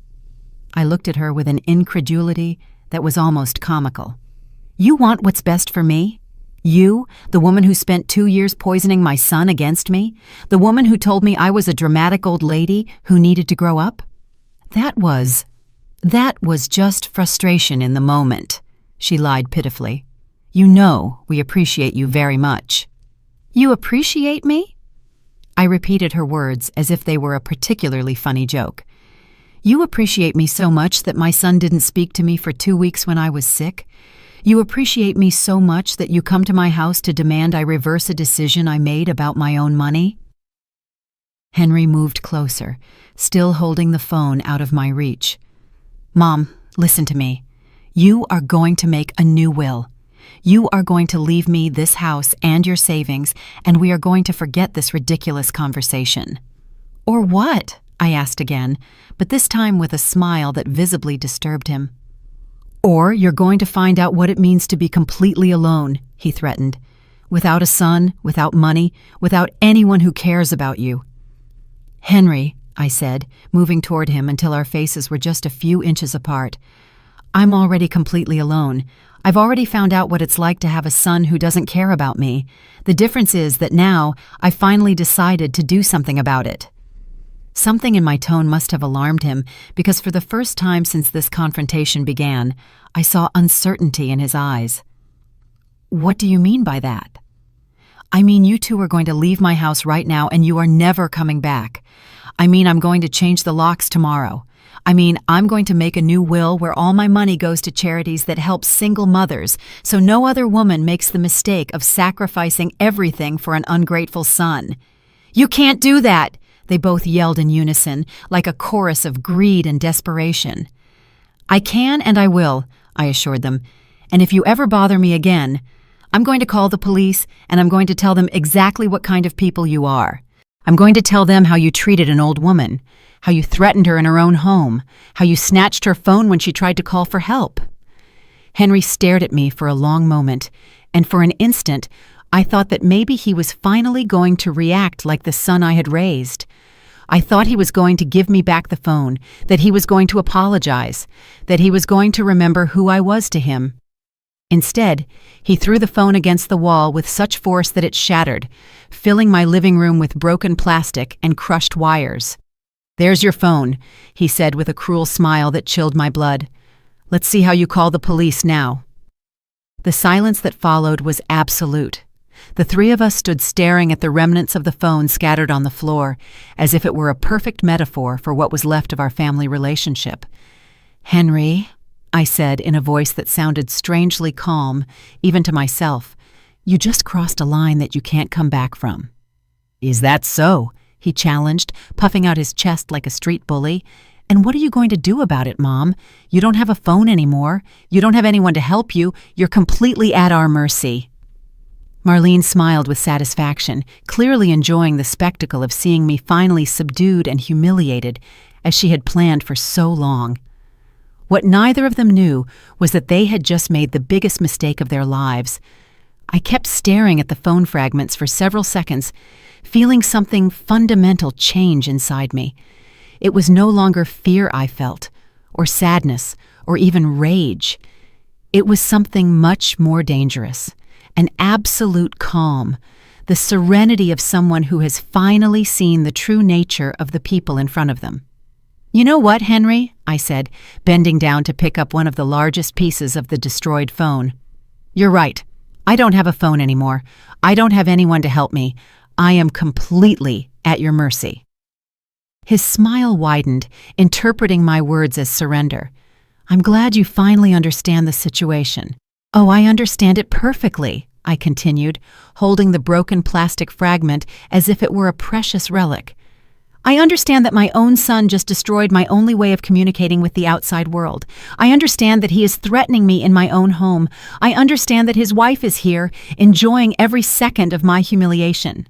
I looked at her with an incredulity that was almost comical. "You want what's best for me? You, the woman who spent 2 years poisoning my son against me? The woman who told me I was a dramatic old lady who needed to grow up?" That was just frustration in the moment," she lied pitifully. "You know we appreciate you very much." "You appreciate me?" I repeated her words as if they were a particularly funny joke. "You appreciate me so much that my son didn't speak to me for 2 weeks when I was sick? You appreciate me so much that you come to my house to demand I reverse a decision I made about my own money?" Henry moved closer, still holding the phone out of my reach. "Mom, listen to me. You are going to make a new will. You are going to leave me this house and your savings, and we are going to forget this ridiculous conversation." "Or what?" I asked again, but this time with a smile that visibly disturbed him. "Or you're going to find out what it means to be completely alone," he threatened. "Without a son, without money, without anyone who cares about you." "Henry," I said, moving toward him until our faces were just a few inches apart, "I'm already completely alone. I've already found out what it's like to have a son who doesn't care about me. The difference is that now I've finally decided to do something about it." Something in my tone must have alarmed him, because for the first time since this confrontation began, I saw uncertainty in his eyes. "What do you mean by that?" "I mean you two are going to leave my house right now and you are never coming back. I mean I'm going to change the locks tomorrow. I mean I'm going to make a new will where all my money goes to charities that help single mothers, so no other woman makes the mistake of sacrificing everything for an ungrateful son." "You can't do that!" they both yelled in unison, like a chorus of greed and desperation. "I can and I will," I assured them, "and if you ever bother me again, I'm going to call the police and I'm going to tell them exactly what kind of people you are. I'm going to tell them how you treated an old woman, how you threatened her in her own home, how you snatched her phone when she tried to call for help." Henry stared at me for a long moment, and for an instant, I thought that maybe he was finally going to react like the son I had raised. I thought he was going to give me back the phone, that he was going to apologize, that he was going to remember who I was to him. Instead, he threw the phone against the wall with such force that it shattered, filling my living room with broken plastic and crushed wires. "There's your phone," he said with a cruel smile that chilled my blood. "Let's see how you call the police now." The silence that followed was absolute. The three of us stood staring at the remnants of the phone scattered on the floor, as if it were a perfect metaphor for what was left of our family relationship. "Henry," I said in a voice that sounded strangely calm, even to myself, "you just crossed a line that you can't come back from." "Is that so?" he challenged, puffing out his chest like a street bully. "And what are you going to do about it, Mom? You don't have a phone anymore. You don't have anyone to help you. You're completely at our mercy." Marlene smiled with satisfaction, clearly enjoying the spectacle of seeing me finally subdued and humiliated, as she had planned for so long. What neither of them knew was that they had just made the biggest mistake of their lives. I kept staring at the phone fragments for several seconds, feeling something fundamental change inside me. It was no longer fear I felt, or sadness, or even rage. It was something much more dangerous. An absolute calm, the serenity of someone who has finally seen the true nature of the people in front of them. "You know what, Henry?" I said, bending down to pick up one of the largest pieces of the destroyed phone. "You're right. I don't have a phone anymore. I don't have anyone to help me. I am completely at your mercy." His smile widened, interpreting my words as surrender. "I'm glad you finally understand the situation." "Oh, I understand it perfectly," I continued, holding the broken plastic fragment as if it were a precious relic. "I understand that my own son just destroyed my only way of communicating with the outside world. I understand that he is threatening me in my own home. I understand that his wife is here, enjoying every second of my humiliation."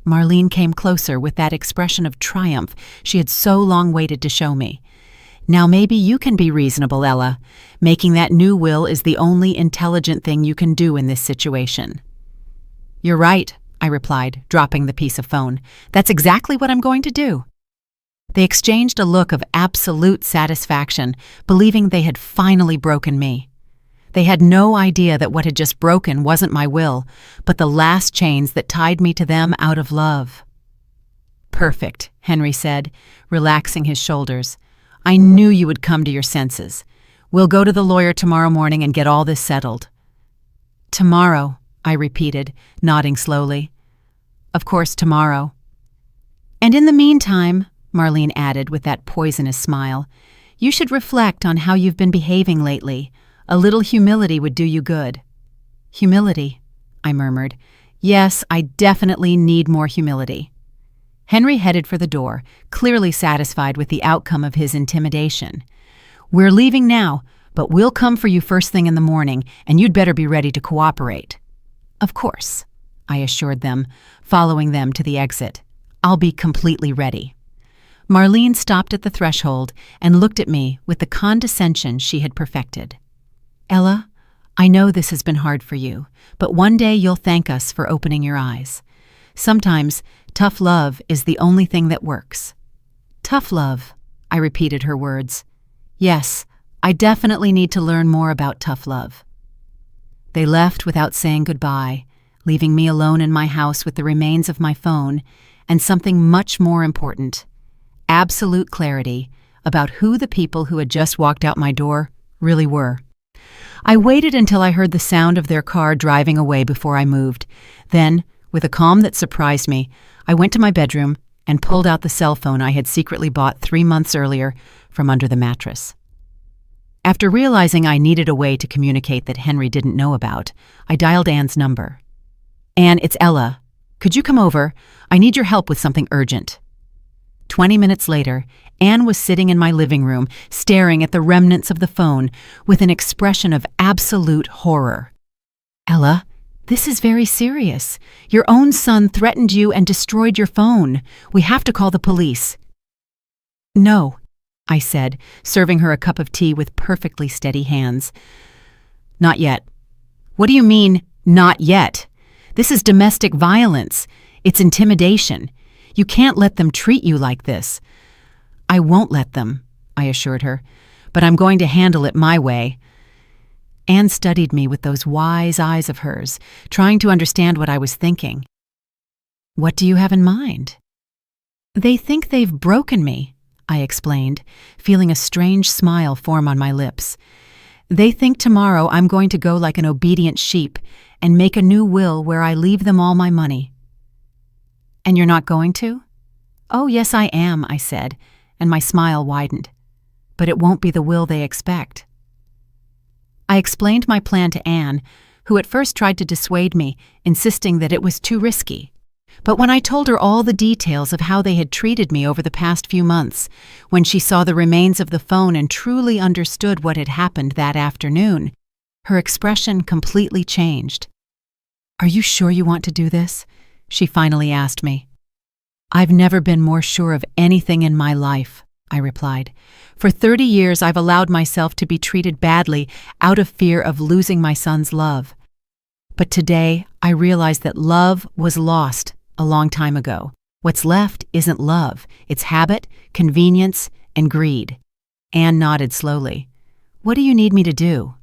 Marlene came closer with that expression of triumph she had so long waited to show me. "Now maybe you can be reasonable, Ella. Making that new will is the only intelligent thing you can do in this situation." "You're right," I replied, dropping the piece of phone. "That's exactly what I'm going to do." They exchanged a look of absolute satisfaction, believing they had finally broken me. They had no idea that what had just broken wasn't my will, but the last chains that tied me to them out of love. "Perfect," Henry said, relaxing his shoulders. "I knew you would come to your senses. We'll go to the lawyer tomorrow morning and get all this settled." "Tomorrow," I repeated, nodding slowly. "Of course, tomorrow." "And in the meantime," Marlene added with that poisonous smile, "you should reflect on how you've been behaving lately. A little humility would do you good." "Humility," I murmured. "Yes, I definitely need more humility." Henry headed for the door, clearly satisfied with the outcome of his intimidation. "We're leaving now, but we'll come for you first thing in the morning, and you'd better be ready to cooperate." "Of course," I assured them, following them to the exit. "I'll be completely ready." Marlene stopped at the threshold and looked at me with the condescension she had perfected. "Ella, I know this has been hard for you, but one day you'll thank us for opening your eyes. Sometimes tough love is the only thing that works." "Tough love," I repeated her words. "Yes, I definitely need to learn more about tough love." They left without saying goodbye, leaving me alone in my house with the remains of my phone and something much more important: absolute clarity about who the people who had just walked out my door really were. I waited until I heard the sound of their car driving away before I moved. Then, with a calm that surprised me, I went to my bedroom and pulled out the cell phone I had secretly bought 3 months earlier from under the mattress. After realizing I needed a way to communicate that Henry didn't know about, I dialed Anne's number. "Anne, it's Ella. Could you come over? I need your help with something urgent." 20 minutes later, Anne was sitting in my living room, staring at the remnants of the phone with an expression of absolute horror. "Ella, this is very serious. Your own son threatened you and destroyed your phone. We have to call the police." "No," I said, serving her a cup of tea with perfectly steady hands. "Not yet." "What do you mean, not yet? This is domestic violence. It's intimidation. You can't let them treat you like this." "I won't let them," I assured her, "but I'm going to handle it my way." Anne studied me with those wise eyes of hers, trying to understand what I was thinking. "What do you have in mind?" "They think they've broken me," I explained, feeling a strange smile form on my lips. "They think tomorrow I'm going to go like an obedient sheep and make a new will where I leave them all my money." "And you're not going to?" "Oh, yes, I am," I said, and my smile widened. "But it won't be the will they expect." I explained my plan to Anne, who at first tried to dissuade me, insisting that it was too risky. But when I told her all the details of how they had treated me over the past few months, when she saw the remains of the phone and truly understood what had happened that afternoon, her expression completely changed. "Are you sure you want to do this?" she finally asked me. "I've never been more sure of anything in my life," I replied. "For 30 years I've allowed myself to be treated badly out of fear of losing my son's love. But today I realized that love was lost a long time ago. What's left isn't love, it's habit, convenience, and greed." Anne nodded slowly. "What do you need me to do?"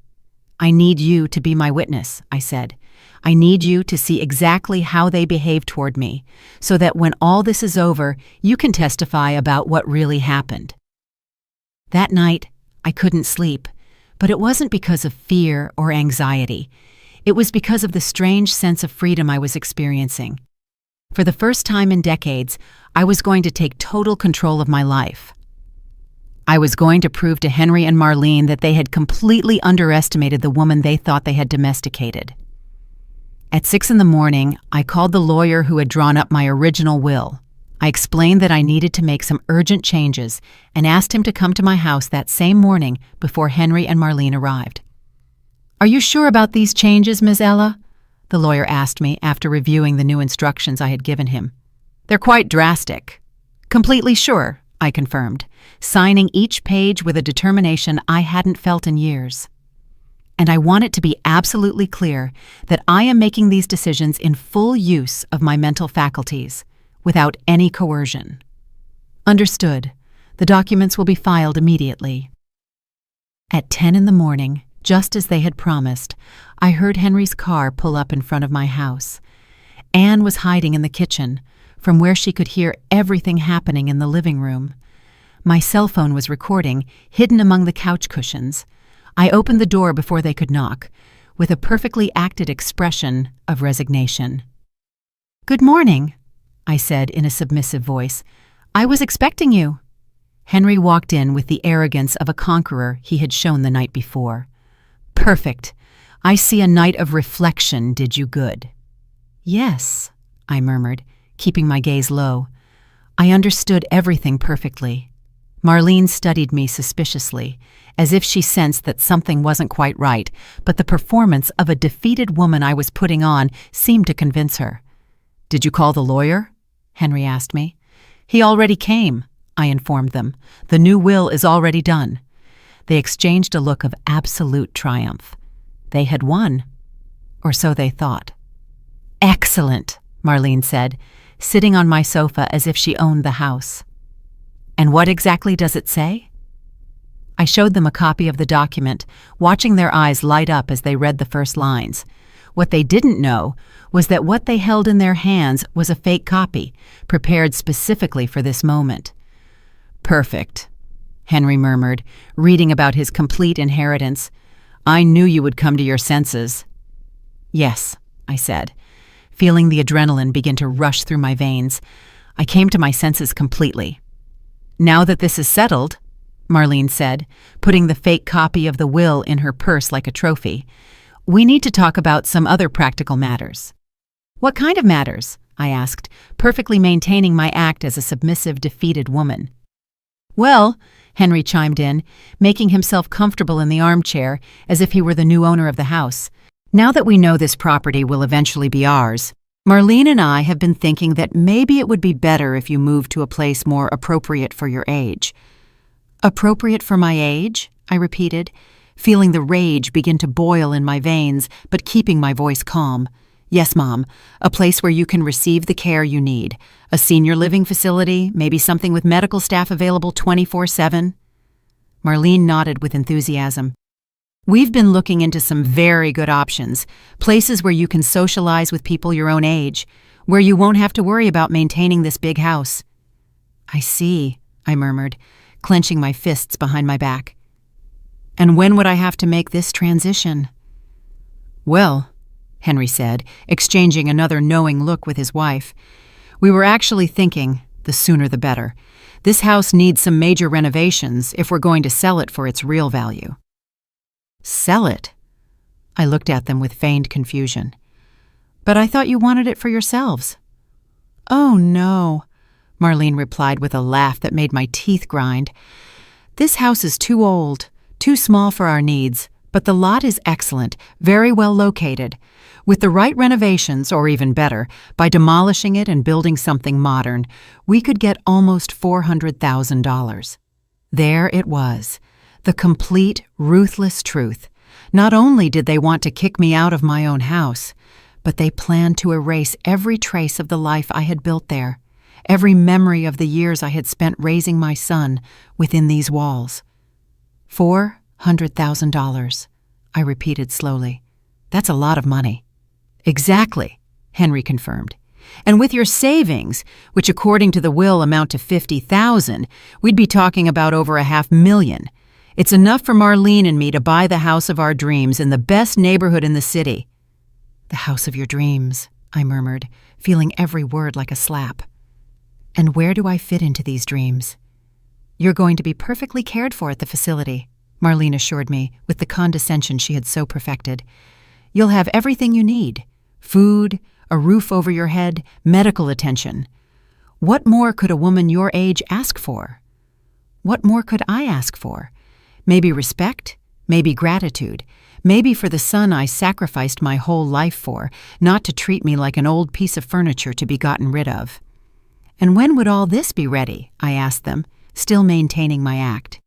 "I need you to be my witness," I said. "I need you to see exactly how they behave toward me, so that when all this is over, you can testify about what really happened." That night, I couldn't sleep, but it wasn't because of fear or anxiety. It was because of the strange sense of freedom I was experiencing. For the first time in decades, I was going to take total control of my life. I was going to prove to Henry and Marlene that they had completely underestimated the woman they thought they had domesticated. At 6 a.m, I called the lawyer who had drawn up my original will. I explained that I needed to make some urgent changes and asked him to come to my house that same morning before Henry and Marlene arrived. "Are you sure about these changes, Ms. Ella?" the lawyer asked me after reviewing the new instructions I had given him. "They're quite drastic." "Completely sure," I confirmed, signing each page with a determination I hadn't felt in years. "And I want it to be absolutely clear that I am making these decisions in full use of my mental faculties, without any coercion." "Understood. The documents will be filed immediately." At 10 a.m, just as they had promised, I heard Henry's car pull up in front of my house. Anne was hiding in the kitchen, from where she could hear everything happening in the living room. My cell phone was recording, hidden among the couch cushions. I opened the door before they could knock, with a perfectly acted expression of resignation. "Good morning," I said in a submissive voice. "I was expecting you." Henry walked in with the arrogance of a conqueror he had shown the night before. "Perfect. I see a night of reflection did you good." "Yes," I murmured, keeping my gaze low. I understood everything perfectly. Marlene studied me suspiciously, as if she sensed that something wasn't quite right, but the performance of a defeated woman I was putting on seemed to convince her. "Did you call the lawyer?" Henry asked me. "He already came," I informed them. "The new will is already done." They exchanged a look of absolute triumph. They had won, or so they thought. "Excellent," Marlene said, sitting on my sofa as if she owned the house. "And what exactly does it say?" I showed them a copy of the document, watching their eyes light up as they read the first lines. What they didn't know was that what they held in their hands was a fake copy, prepared specifically for this moment. "Perfect," Henry murmured, reading about his complete inheritance. "I knew you would come to your senses." "Yes," I said, feeling the adrenaline begin to rush through my veins. I came to my senses completely. "Now that this is settled," Marlene said, putting the fake copy of the will in her purse like a trophy, "we need to talk about some other practical matters." "What kind of matters?" I asked, perfectly maintaining my act as a submissive, defeated woman. "Well," Henry chimed in, making himself comfortable in the armchair as if he were the new owner of the house. "Now that we know this property will eventually be ours, Marlene and I have been thinking that maybe it would be better if you moved to a place more appropriate for your age." "Appropriate for my age?" I repeated, feeling the rage begin to boil in my veins, but keeping my voice calm. "Yes, Mom, a place where you can receive the care you need. A senior living facility, maybe something with medical staff available 24/7. Marlene nodded with enthusiasm. We've been looking into some very good options, places where you can socialize with people your own age, where you won't have to worry about maintaining this big house." "I see," I murmured, clenching my fists behind my back. "And when would I have to make this transition?" "Well," Henry said, exchanging another knowing look with his wife, "we were actually thinking, the sooner the better. This house needs some major renovations if we're going to sell it for its real value." "Sell it?" I looked at them with feigned confusion. "But I thought you wanted it for yourselves." "Oh, no," Marlene replied with a laugh that made my teeth grind. "This house is too old, too small for our needs, but the lot is excellent, very well located. With the right renovations, or even better, by demolishing it and building something modern, we could get almost $400,000. There it was, the complete, ruthless truth. Not only did they want to kick me out of my own house, but they planned to erase every trace of the life I had built there, every memory of the years I had spent raising my son within these walls. $400,000, I repeated slowly. "That's a lot of money." "Exactly," Henry confirmed. "And with your savings, which according to the will amount to $50,000, we'd be talking about over $500,000. It's enough for Marlene and me to buy the house of our dreams in the best neighborhood in the city." "The house of your dreams," I murmured, feeling every word like a slap. "And where do I fit into these dreams?" "You're going to be perfectly cared for at the facility," Marlene assured me with the condescension she had so perfected. "You'll have everything you need: food, a roof over your head, medical attention. What more could a woman your age ask for?" What more could I ask for? Maybe respect, maybe gratitude, maybe for the son I sacrificed my whole life for, not to treat me like an old piece of furniture to be gotten rid of. "And when would all this be ready?" I asked them, still maintaining my act.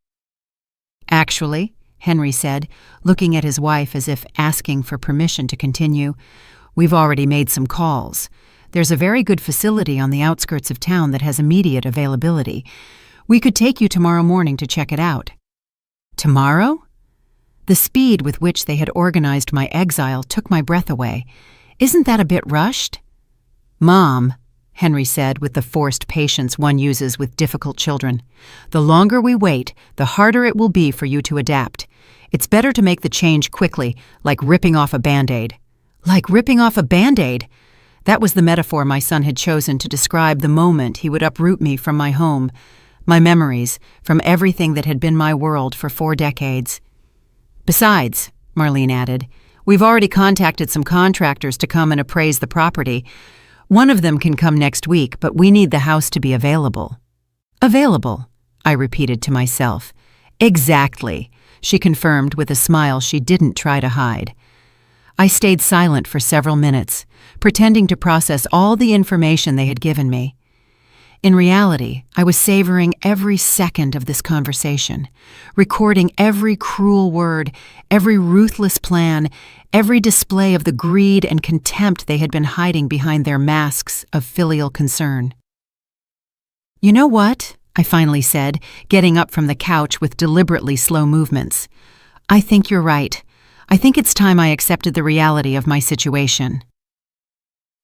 "Actually," Henry said, looking at his wife as if asking for permission to continue, "we've already made some calls. There's a very good facility on the outskirts of town that has immediate availability. We could take you tomorrow morning to check it out." "Tomorrow?" The speed with which they had organized my exile took my breath away. "Isn't that a bit rushed?" "Mom," Henry said with the forced patience one uses with difficult children, "the longer we wait, the harder it will be for you to adapt. It's better to make the change quickly, like ripping off a Band-Aid." Like ripping off a Band-Aid? That was the metaphor my son had chosen to describe the moment he would uproot me from my home, my memories, from everything that had been my world for 4 decades. "Besides," Marlene added, "we've already contacted some contractors to come and appraise the property. One of them can come next week, but we need the house to be available." "Available," I repeated to myself. "Exactly," she confirmed with a smile she didn't try to hide. I stayed silent for several minutes, pretending to process all the information they had given me. In reality, I was savoring every second of this conversation, recording every cruel word, every ruthless plan, every display of the greed and contempt they had been hiding behind their masks of filial concern. "You know what?" I finally said, getting up from the couch with deliberately slow movements. "I think you're right. I think it's time I accepted the reality of my situation."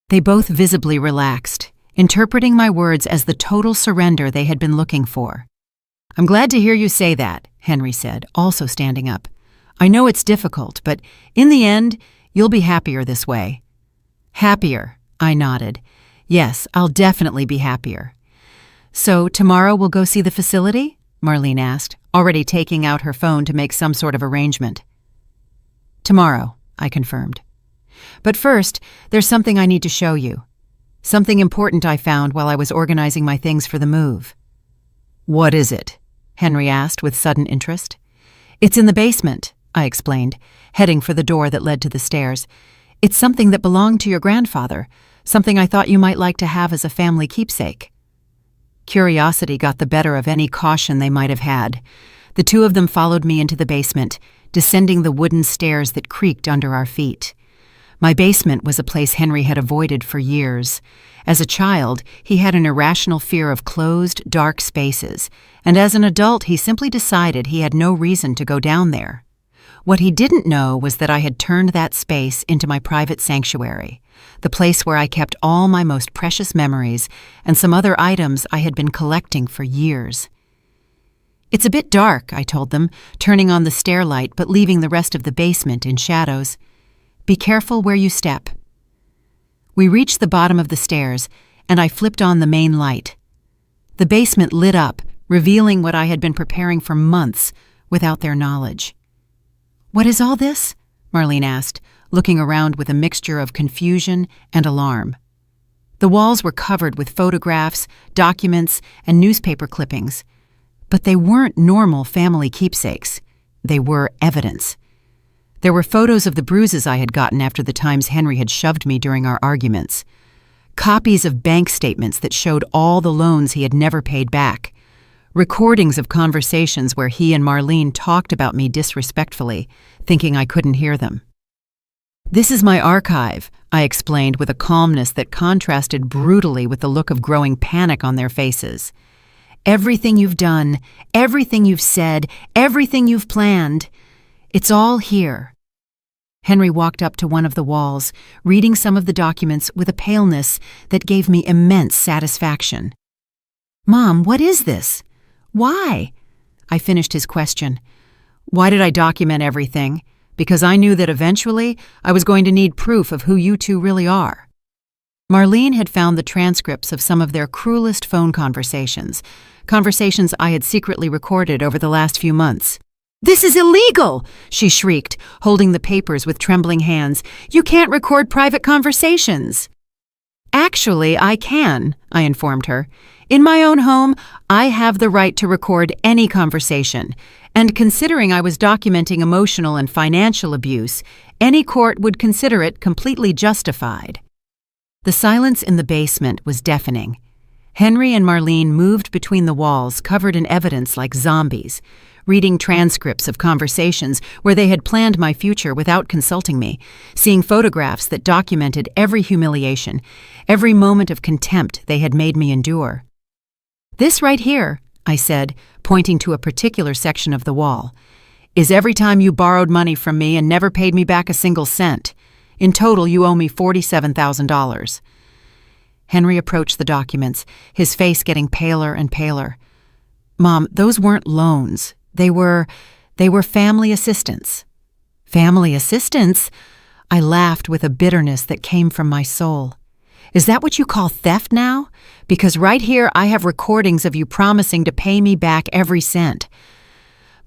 They both visibly relaxed, interpreting my words as the total surrender they had been looking for. "I'm glad to hear you say that," Henry said, also standing up. "I know it's difficult, but in the end, you'll be happier this way." "Happier," I nodded. "Yes, I'll definitely be happier." "So tomorrow we'll go see the facility?" Marlene asked, already taking out her phone to make some sort of arrangement. "Tomorrow," I confirmed. "But first, there's something I need to show you. Something important I found while I was organizing my things for the move." "What is it?" Henry asked with sudden interest. "It's in the basement," I explained, heading for the door that led to the stairs. "It's something that belonged to your grandfather, something I thought you might like to have as a family keepsake." Curiosity got the better of any caution they might have had. The two of them followed me into the basement, descending the wooden stairs that creaked under our feet. My basement was a place Henry had avoided for years. As a child, he had an irrational fear of closed, dark spaces, and as an adult he simply decided he had no reason to go down there. What he didn't know was that I had turned that space into my private sanctuary, the place where I kept all my most precious memories and some other items I had been collecting for years. "It's a bit dark," I told them, turning on the stair light but leaving the rest of the basement in shadows. "Be careful where you step." We reached the bottom of the stairs, and I flipped on the main light. The basement lit up, revealing what I had been preparing for months without their knowledge. "What is all this?" Marlene asked, looking around with a mixture of confusion and alarm. The walls were covered with photographs, documents, and newspaper clippings. But they weren't normal family keepsakes. They were evidence. There were photos of the bruises I had gotten after the times Henry had shoved me during our arguments. Copies of bank statements that showed all the loans he had never paid back. Recordings of conversations where he and Marlene talked about me disrespectfully, thinking I couldn't hear them. "This is my archive," I explained with a calmness that contrasted brutally with the look of growing panic on their faces. "Everything you've done, everything you've said, everything you've planned, it's all here." Henry walked up to one of the walls, reading some of the documents with a paleness that gave me immense satisfaction. "Mom, what is this? Why?" I finished his question. "Why did I document everything? Because I knew that eventually I was going to need proof of who you two really are." Marlene had found the transcripts of some of their cruelest phone conversations I had secretly recorded over the last few months. "This is illegal!" she shrieked, holding the papers with trembling hands. "You can't record private conversations." "Actually, I can," I informed her. "In my own home, I have the right to record any conversation, and considering I was documenting emotional and financial abuse, any court would consider it completely justified." The silence in the basement was deafening. Henry and Marlene moved between the walls, covered in evidence like zombies, reading transcripts of conversations where they had planned my future without consulting me, seeing photographs that documented every humiliation, every moment of contempt they had made me endure. "This right here," I said, pointing to a particular section of the wall, "is every time you borrowed money from me and never paid me back a single cent. In total, you owe me $47,000. Henry approached the documents, his face getting paler and paler. "Mom, those weren't loans. They were family assistance." "Family assistance?" I laughed with a bitterness that came from my soul. "Is that what you call theft now? Because right here I have recordings of you promising to pay me back every cent."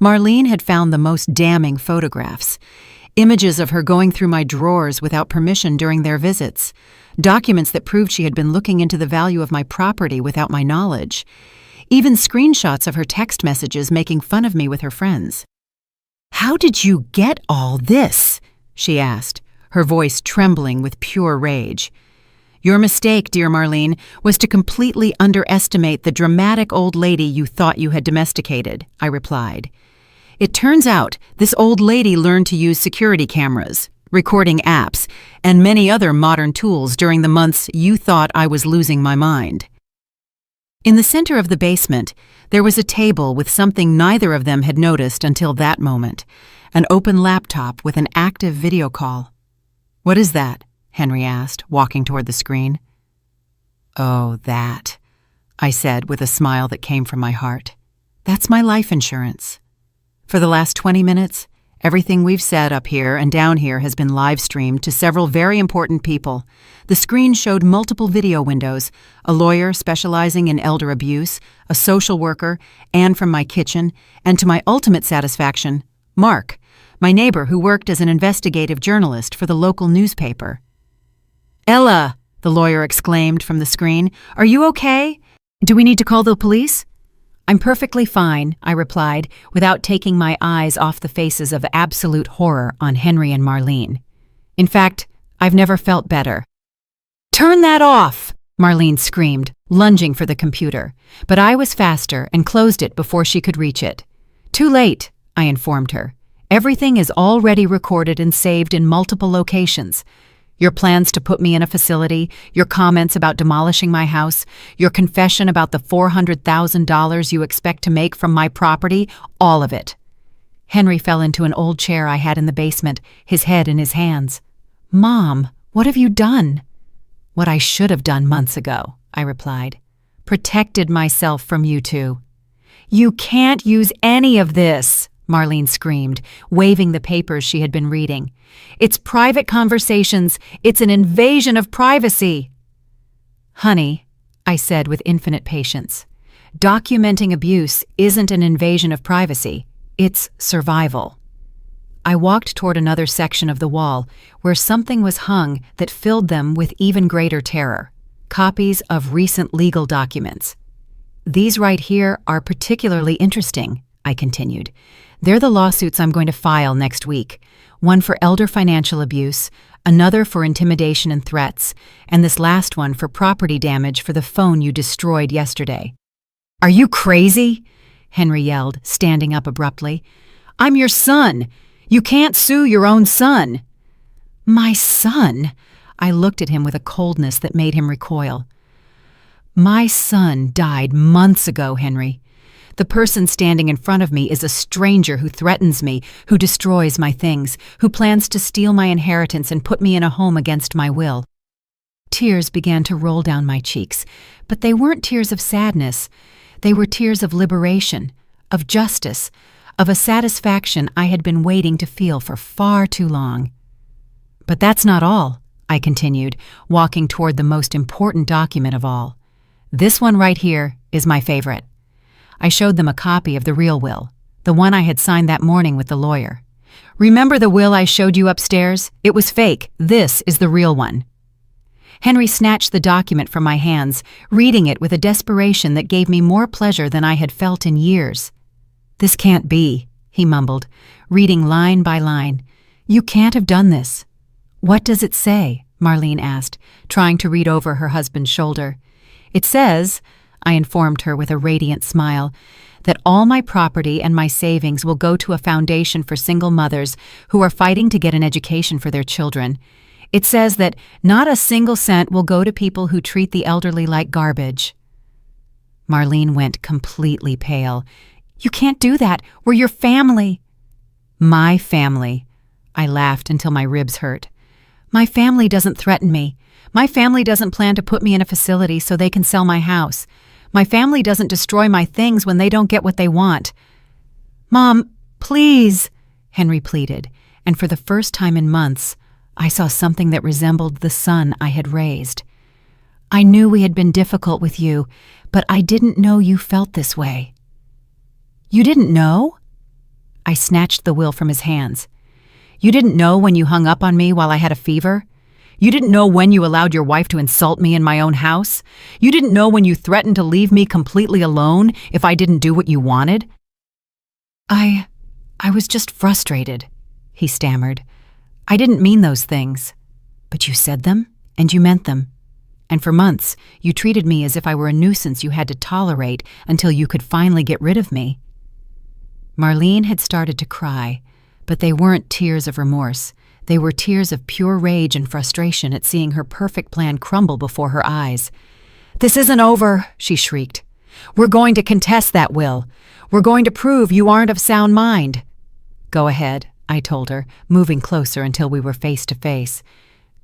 Marlene had found the most damning photographs. Images of her going through my drawers without permission during their visits. Documents that proved she had been looking into the value of my property without my knowledge. Even screenshots of her text messages making fun of me with her friends. "How did you get all this?" she asked, her voice trembling with pure rage. "Your mistake, dear Marlene, was to completely underestimate the dramatic old lady you thought you had domesticated," I replied. "It turns out this old lady learned to use security cameras, recording apps, and many other modern tools during the months you thought I was losing my mind." In the center of the basement, there was a table with something neither of them had noticed until that moment, an open laptop with an active video call. "What is that?" Henry asked, walking toward the screen. "Oh, that," I said with a smile that came from my heart. "That's my life insurance. For the last 20 minutes, everything we've said up here and down here has been live-streamed to several very important people. The screen showed multiple video windows, a lawyer specializing in elder abuse, a social worker, Anne from my kitchen, and to my ultimate satisfaction, Mark, my neighbor who worked as an investigative journalist for the local newspaper. "Ella," the lawyer exclaimed from the screen, "are you okay? Do we need to call the police?" "I'm perfectly fine," I replied, without taking my eyes off the faces of absolute horror on Henry and Marlene. "In fact, I've never felt better." "Turn that off!" Marlene screamed, lunging for the computer, but I was faster and closed it before she could reach it. "Too late," I informed her. "Everything is already recorded and saved in multiple locations. Your plans to put me in a facility, your comments about demolishing my house, your confession about the $400,000 you expect to make from my property, all of it. Henry fell into an old chair I had in the basement, his head in his hands. "Mom, what have you done?" "What I should have done months ago," I replied. "Protected myself from you two." "You can't use any of this," Marlene screamed, waving the papers she had been reading. "It's private conversations. It's an invasion of privacy." "Honey," I said with infinite patience, "documenting abuse isn't an invasion of privacy. It's survival." I walked toward another section of the wall where something was hung that filled them with even greater terror: copies of recent legal documents. "These right here are particularly interesting," I continued. "They're the lawsuits I'm going to file next week. One for elder financial abuse, another for intimidation and threats, and this last one for property damage for the phone you destroyed yesterday." "Are you crazy?" Henry yelled, standing up abruptly. "I'm your son. You can't sue your own son." "My son?" I looked at him with a coldness that made him recoil. "My son died months ago, Henry. The person standing in front of me is a stranger who threatens me, who destroys my things, who plans to steal my inheritance and put me in a home against my will." Tears began to roll down my cheeks, but they weren't tears of sadness. They were tears of liberation, of justice, of a satisfaction I had been waiting to feel for far too long. "But that's not all," I continued, walking toward the most important document of all. "This one right here is my favorite." I showed them a copy of the real will, the one I had signed that morning with the lawyer. "Remember the will I showed you upstairs? It was fake. This is the real one." Henry snatched the document from my hands, reading it with a desperation that gave me more pleasure than I had felt in years. "This can't be," he mumbled, reading line by line. "You can't have done this." "What does it say?" Marlene asked, trying to read over her husband's shoulder. "It says," I informed her with a radiant smile, "that all my property and my savings will go to a foundation for single mothers who are fighting to get an education for their children. It says that not a single cent will go to people who treat the elderly like garbage." Marlene went completely pale. "You can't do that. We're your family." "My family." I laughed until my ribs hurt. "My family doesn't threaten me. My family doesn't plan to put me in a facility so they can sell my house. My family doesn't destroy my things when they don't get what they want." "Mom, please," Henry pleaded, and for the first time in months, I saw something that resembled the son I had raised. "I knew we had been difficult with you, but I didn't know you felt this way." "You didn't know?" I snatched the will from his hands. "You didn't know when you hung up on me while I had a fever? You didn't know when you allowed your wife to insult me in my own house? You didn't know when you threatened to leave me completely alone if I didn't do what you wanted?" I was just frustrated," he stammered. "I didn't mean those things." "But you said them, and you meant them. And for months, you treated me as if I were a nuisance you had to tolerate until you could finally get rid of me." Marlene had started to cry, but they weren't tears of remorse. They were tears of pure rage and frustration at seeing her perfect plan crumble before her eyes. "This isn't over," she shrieked. "We're going to contest that will. We're going to prove you aren't of sound mind." "Go ahead," I told her, moving closer until we were face to face.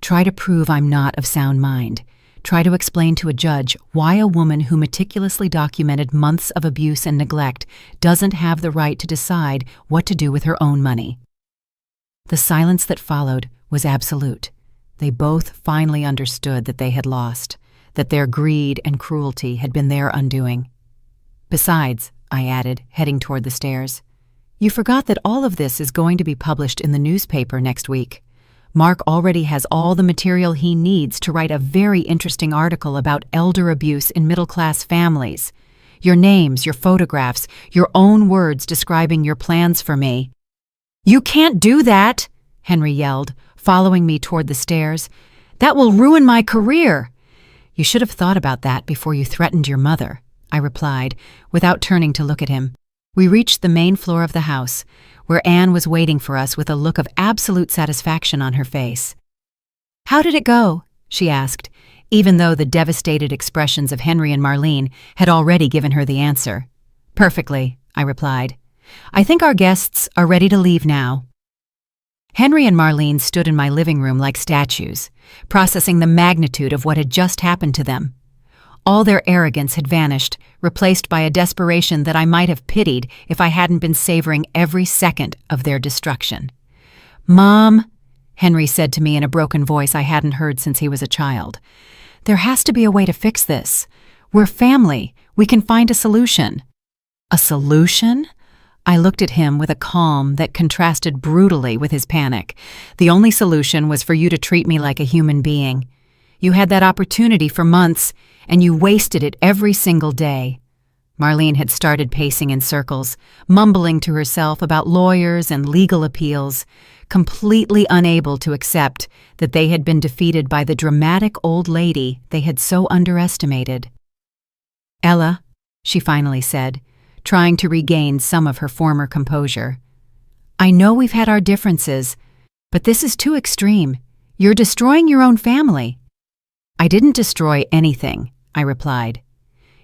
"Try to prove I'm not of sound mind. Try to explain to a judge why a woman who meticulously documented months of abuse and neglect doesn't have the right to decide what to do with her own money." The silence that followed was absolute. They both finally understood that they had lost, that their greed and cruelty had been their undoing. "Besides," I added, heading toward the stairs, "you forgot that all of this is going to be published in the newspaper next week. Mark already has all the material he needs to write a very interesting article about elder abuse in middle-class families. Your names, your photographs, your own words describing your plans for me." "You can't do that," Henry yelled, following me toward the stairs. "That will ruin my career." "You should have thought about that before you threatened your mother," I replied, without turning to look at him. We reached the main floor of the house, where Anne was waiting for us with a look of absolute satisfaction on her face. "How did it go?" she asked, even though the devastated expressions of Henry and Marlene had already given her the answer. "Perfectly," I replied. I think our guests are ready to leave now." Henry and Marlene stood in my living room like statues, processing the magnitude of what had just happened to them. All their arrogance had vanished, replaced by a desperation that I might have pitied if I hadn't been savoring every second of their destruction. "Mom," Henry said to me in a broken voice I hadn't heard since he was a child, "there has to be a way to fix this. We're family. We can find a solution." "A solution?" I looked at him with a calm that contrasted brutally with his panic. "The only solution was for you to treat me like a human being. You had that opportunity for months, and you wasted it every single day." Marlene had started pacing in circles, mumbling to herself about lawyers and legal appeals, completely unable to accept that they had been defeated by the dramatic old lady they had so underestimated. "Ella," she finally said, trying to regain some of her former composure, "I know we've had our differences, but this is too extreme. You're destroying your own family." "I didn't destroy anything," I replied.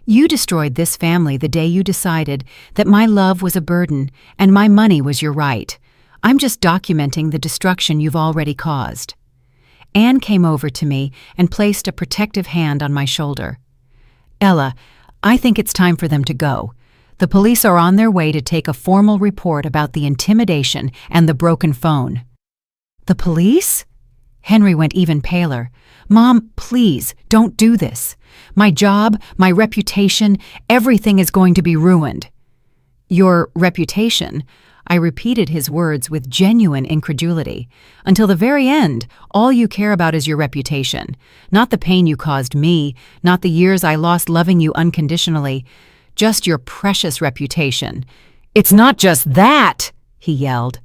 "You destroyed this family the day you decided that my love was a burden and my money was your right. I'm just documenting the destruction you've already caused." Anne came over to me and placed a protective hand on my shoulder. "Ella, I think it's time for them to go. The police are on their way to take a formal report about the intimidation and the broken phone." "The police?" Henry went even paler. "Mom, please, don't do this. My job, my reputation, everything is going to be ruined." "Your reputation?" I repeated his words with genuine incredulity. "Until the very end, all you care about is your reputation. Not the pain you caused me, not the years I lost loving you unconditionally. Just your precious reputation." "It's not just that!" he yelled.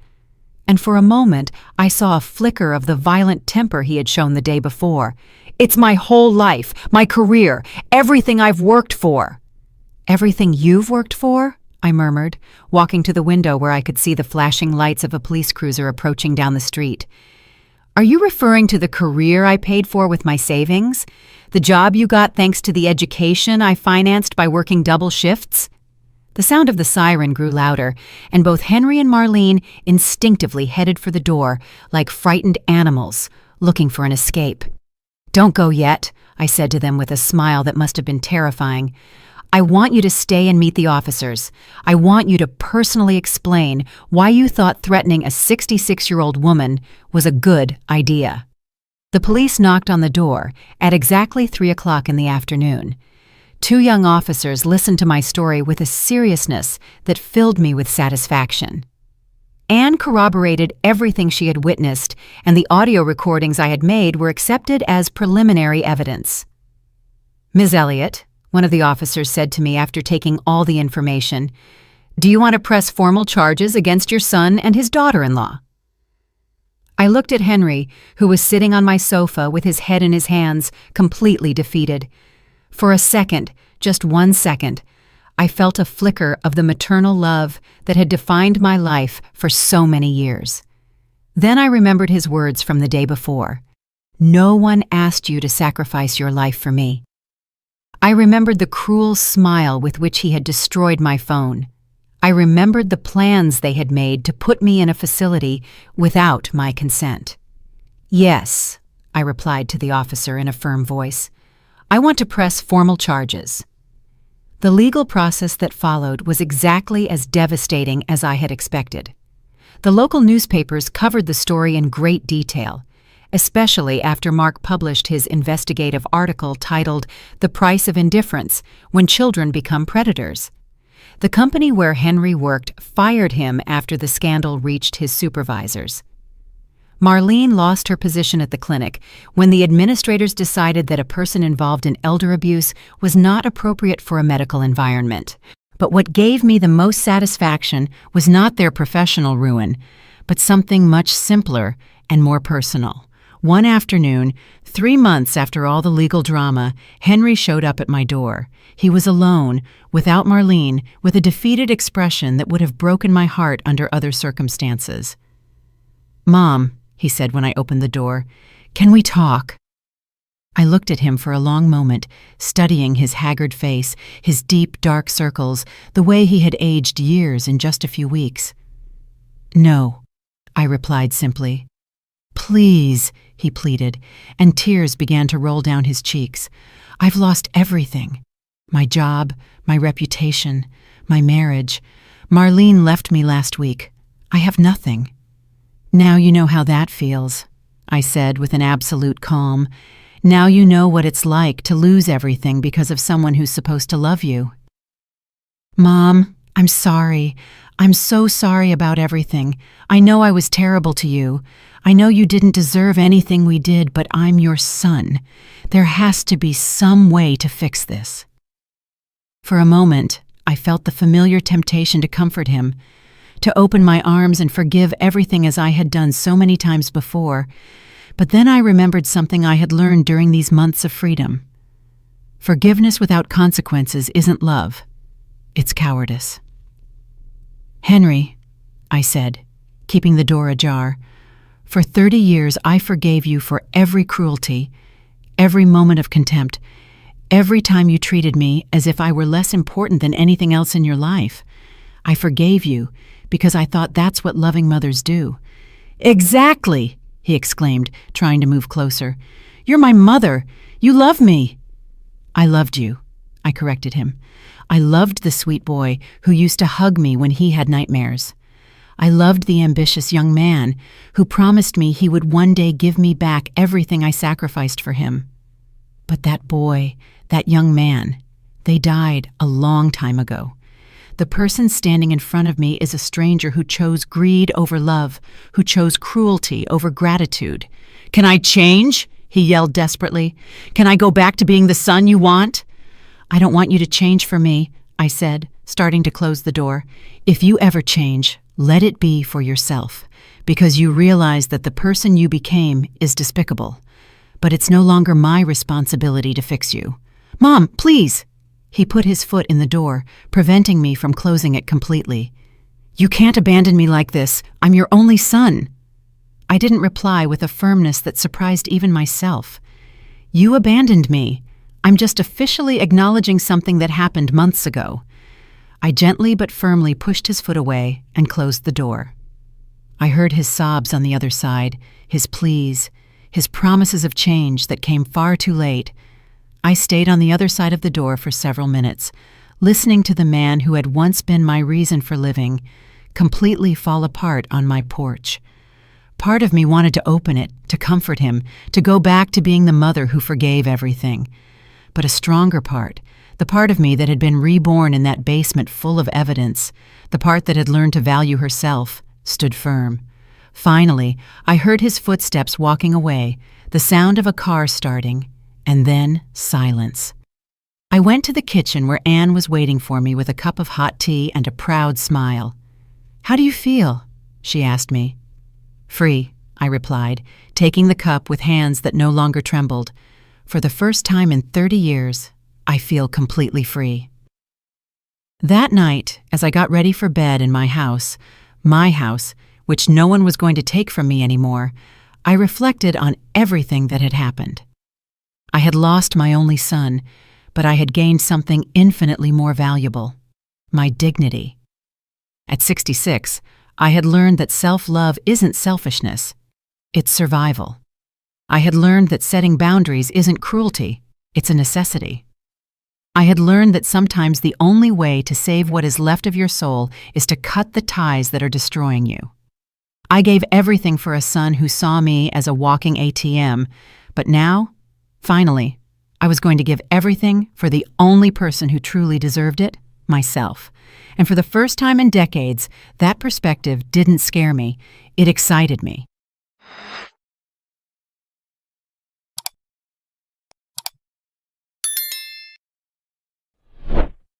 And for a moment, I saw a flicker of the violent temper he had shown the day before. "It's my whole life, my career, everything I've worked for." "Everything you've worked for?" I murmured, walking to the window where I could see the flashing lights of a police cruiser approaching down the street. "Are you referring to the career I paid for with my savings? The job you got thanks to the education I financed by working double shifts?" The sound of the siren grew louder, and both Henry and Marlene instinctively headed for the door, like frightened animals, looking for an escape. "Don't go yet," I said to them with a smile that must have been terrifying. "I want you to stay and meet the officers. I want you to personally explain why you thought threatening a 66-year-old woman was a good idea." The police knocked on the door at exactly 3 o'clock in the afternoon. 2 young officers listened to my story with a seriousness that filled me with satisfaction. Anne corroborated everything she had witnessed, and the audio recordings I had made were accepted as preliminary evidence. "Ms. Elliott," one of the officers said to me after taking all the information, "do you want to press formal charges against your son and his daughter-in-law?" I looked at Henry, who was sitting on my sofa with his head in his hands, completely defeated. For a second, just 1 second, I felt a flicker of the maternal love that had defined my life for so many years. Then I remembered his words from the day before. "No one asked you to sacrifice your life for me." I remembered the cruel smile with which he had destroyed my phone. I remembered the plans they had made to put me in a facility without my consent. "Yes," I replied to the officer in a firm voice. "I want to press formal charges." The legal process that followed was exactly as devastating as I had expected. The local newspapers covered the story in great detail, especially after Mark published his investigative article titled "The Price of Indifference: When Children Become Predators." The company where Henry worked fired him after the scandal reached his supervisors. Marlene lost her position at the clinic when the administrators decided that a person involved in elder abuse was not appropriate for a medical environment. But what gave me the most satisfaction was not their professional ruin, but something much simpler and more personal. One afternoon, 3 months after all the legal drama, Henry showed up at my door. He was alone, without Marlene, with a defeated expression that would have broken my heart under other circumstances. "Mom," he said when I opened the door, "can we talk?" I looked at him for a long moment, studying his haggard face, his deep, dark circles, the way he had aged years in just a few weeks. "No," I replied simply. "Please," he pleaded, and tears began to roll down his cheeks. "I've lost everything. My job, my reputation, my marriage. Marlene left me last week. I have nothing." "Now you know how that feels," I said with an absolute calm. "Now you know what it's like to lose everything because of someone who's supposed to love you." "Mom, I'm sorry. I'm so sorry about everything. I know I was terrible to you. I know you didn't deserve anything we did, but I'm your son. There has to be some way to fix this." For a moment, I felt the familiar temptation to comfort him, to open my arms and forgive everything as I had done so many times before. But then I remembered something I had learned during these months of freedom. Forgiveness without consequences isn't love. It's cowardice. "Henry," I said, keeping the door ajar, "for 30 years I forgave you for every cruelty, every moment of contempt, every time you treated me as if I were less important than anything else in your life. I forgave you because I thought that's what loving mothers do." "Exactly!" he exclaimed, trying to move closer. "You're my mother. You love me." "I loved you," I corrected him. "I loved the sweet boy who used to hug me when he had nightmares. I loved the ambitious young man who promised me he would one day give me back everything I sacrificed for him. But that boy, that young man, they died a long time ago. The person standing in front of me is a stranger who chose greed over love, who chose cruelty over gratitude." "Can I change?" he yelled desperately. "Can I go back to being the son you want?" "I don't want you to change for me," I said, starting to close the door. "If you ever change, let it be for yourself, because you realize that the person you became is despicable. But it's no longer my responsibility to fix you." "Mom, please!" He put his foot in the door, preventing me from closing it completely. "You can't abandon me like this. I'm your only son." I didn't reply with a firmness that surprised even myself. "You abandoned me. I'm just officially acknowledging something that happened months ago." I gently but firmly pushed his foot away and closed the door. I heard his sobs on the other side, his pleas, his promises of change that came far too late. I stayed on the other side of the door for several minutes, listening to the man who had once been my reason for living completely fall apart on my porch. Part of me wanted to open it, to comfort him, to go back to being the mother who forgave everything. But a stronger part, the part of me that had been reborn in that basement full of evidence, the part that had learned to value herself, stood firm. Finally, I heard his footsteps walking away, the sound of a car starting, and then silence. I went to the kitchen where Anne was waiting for me with a cup of hot tea and a proud smile. "How do you feel?" she asked me. "Free," I replied, taking the cup with hands that no longer trembled. For the first time in 30 years, I feel completely free. That night, as I got ready for bed in my house, which no one was going to take from me anymore, I reflected on everything that had happened. I had lost my only son, but I had gained something infinitely more valuable: my dignity. At 66, I had learned that self-love isn't selfishness, it's survival. I had learned that setting boundaries isn't cruelty, it's a necessity. I had learned that sometimes the only way to save what is left of your soul is to cut the ties that are destroying you. I gave everything for a son who saw me as a walking ATM, but now, finally, I was going to give everything for the only person who truly deserved it, myself. And for the first time in decades, that perspective didn't scare me, it excited me.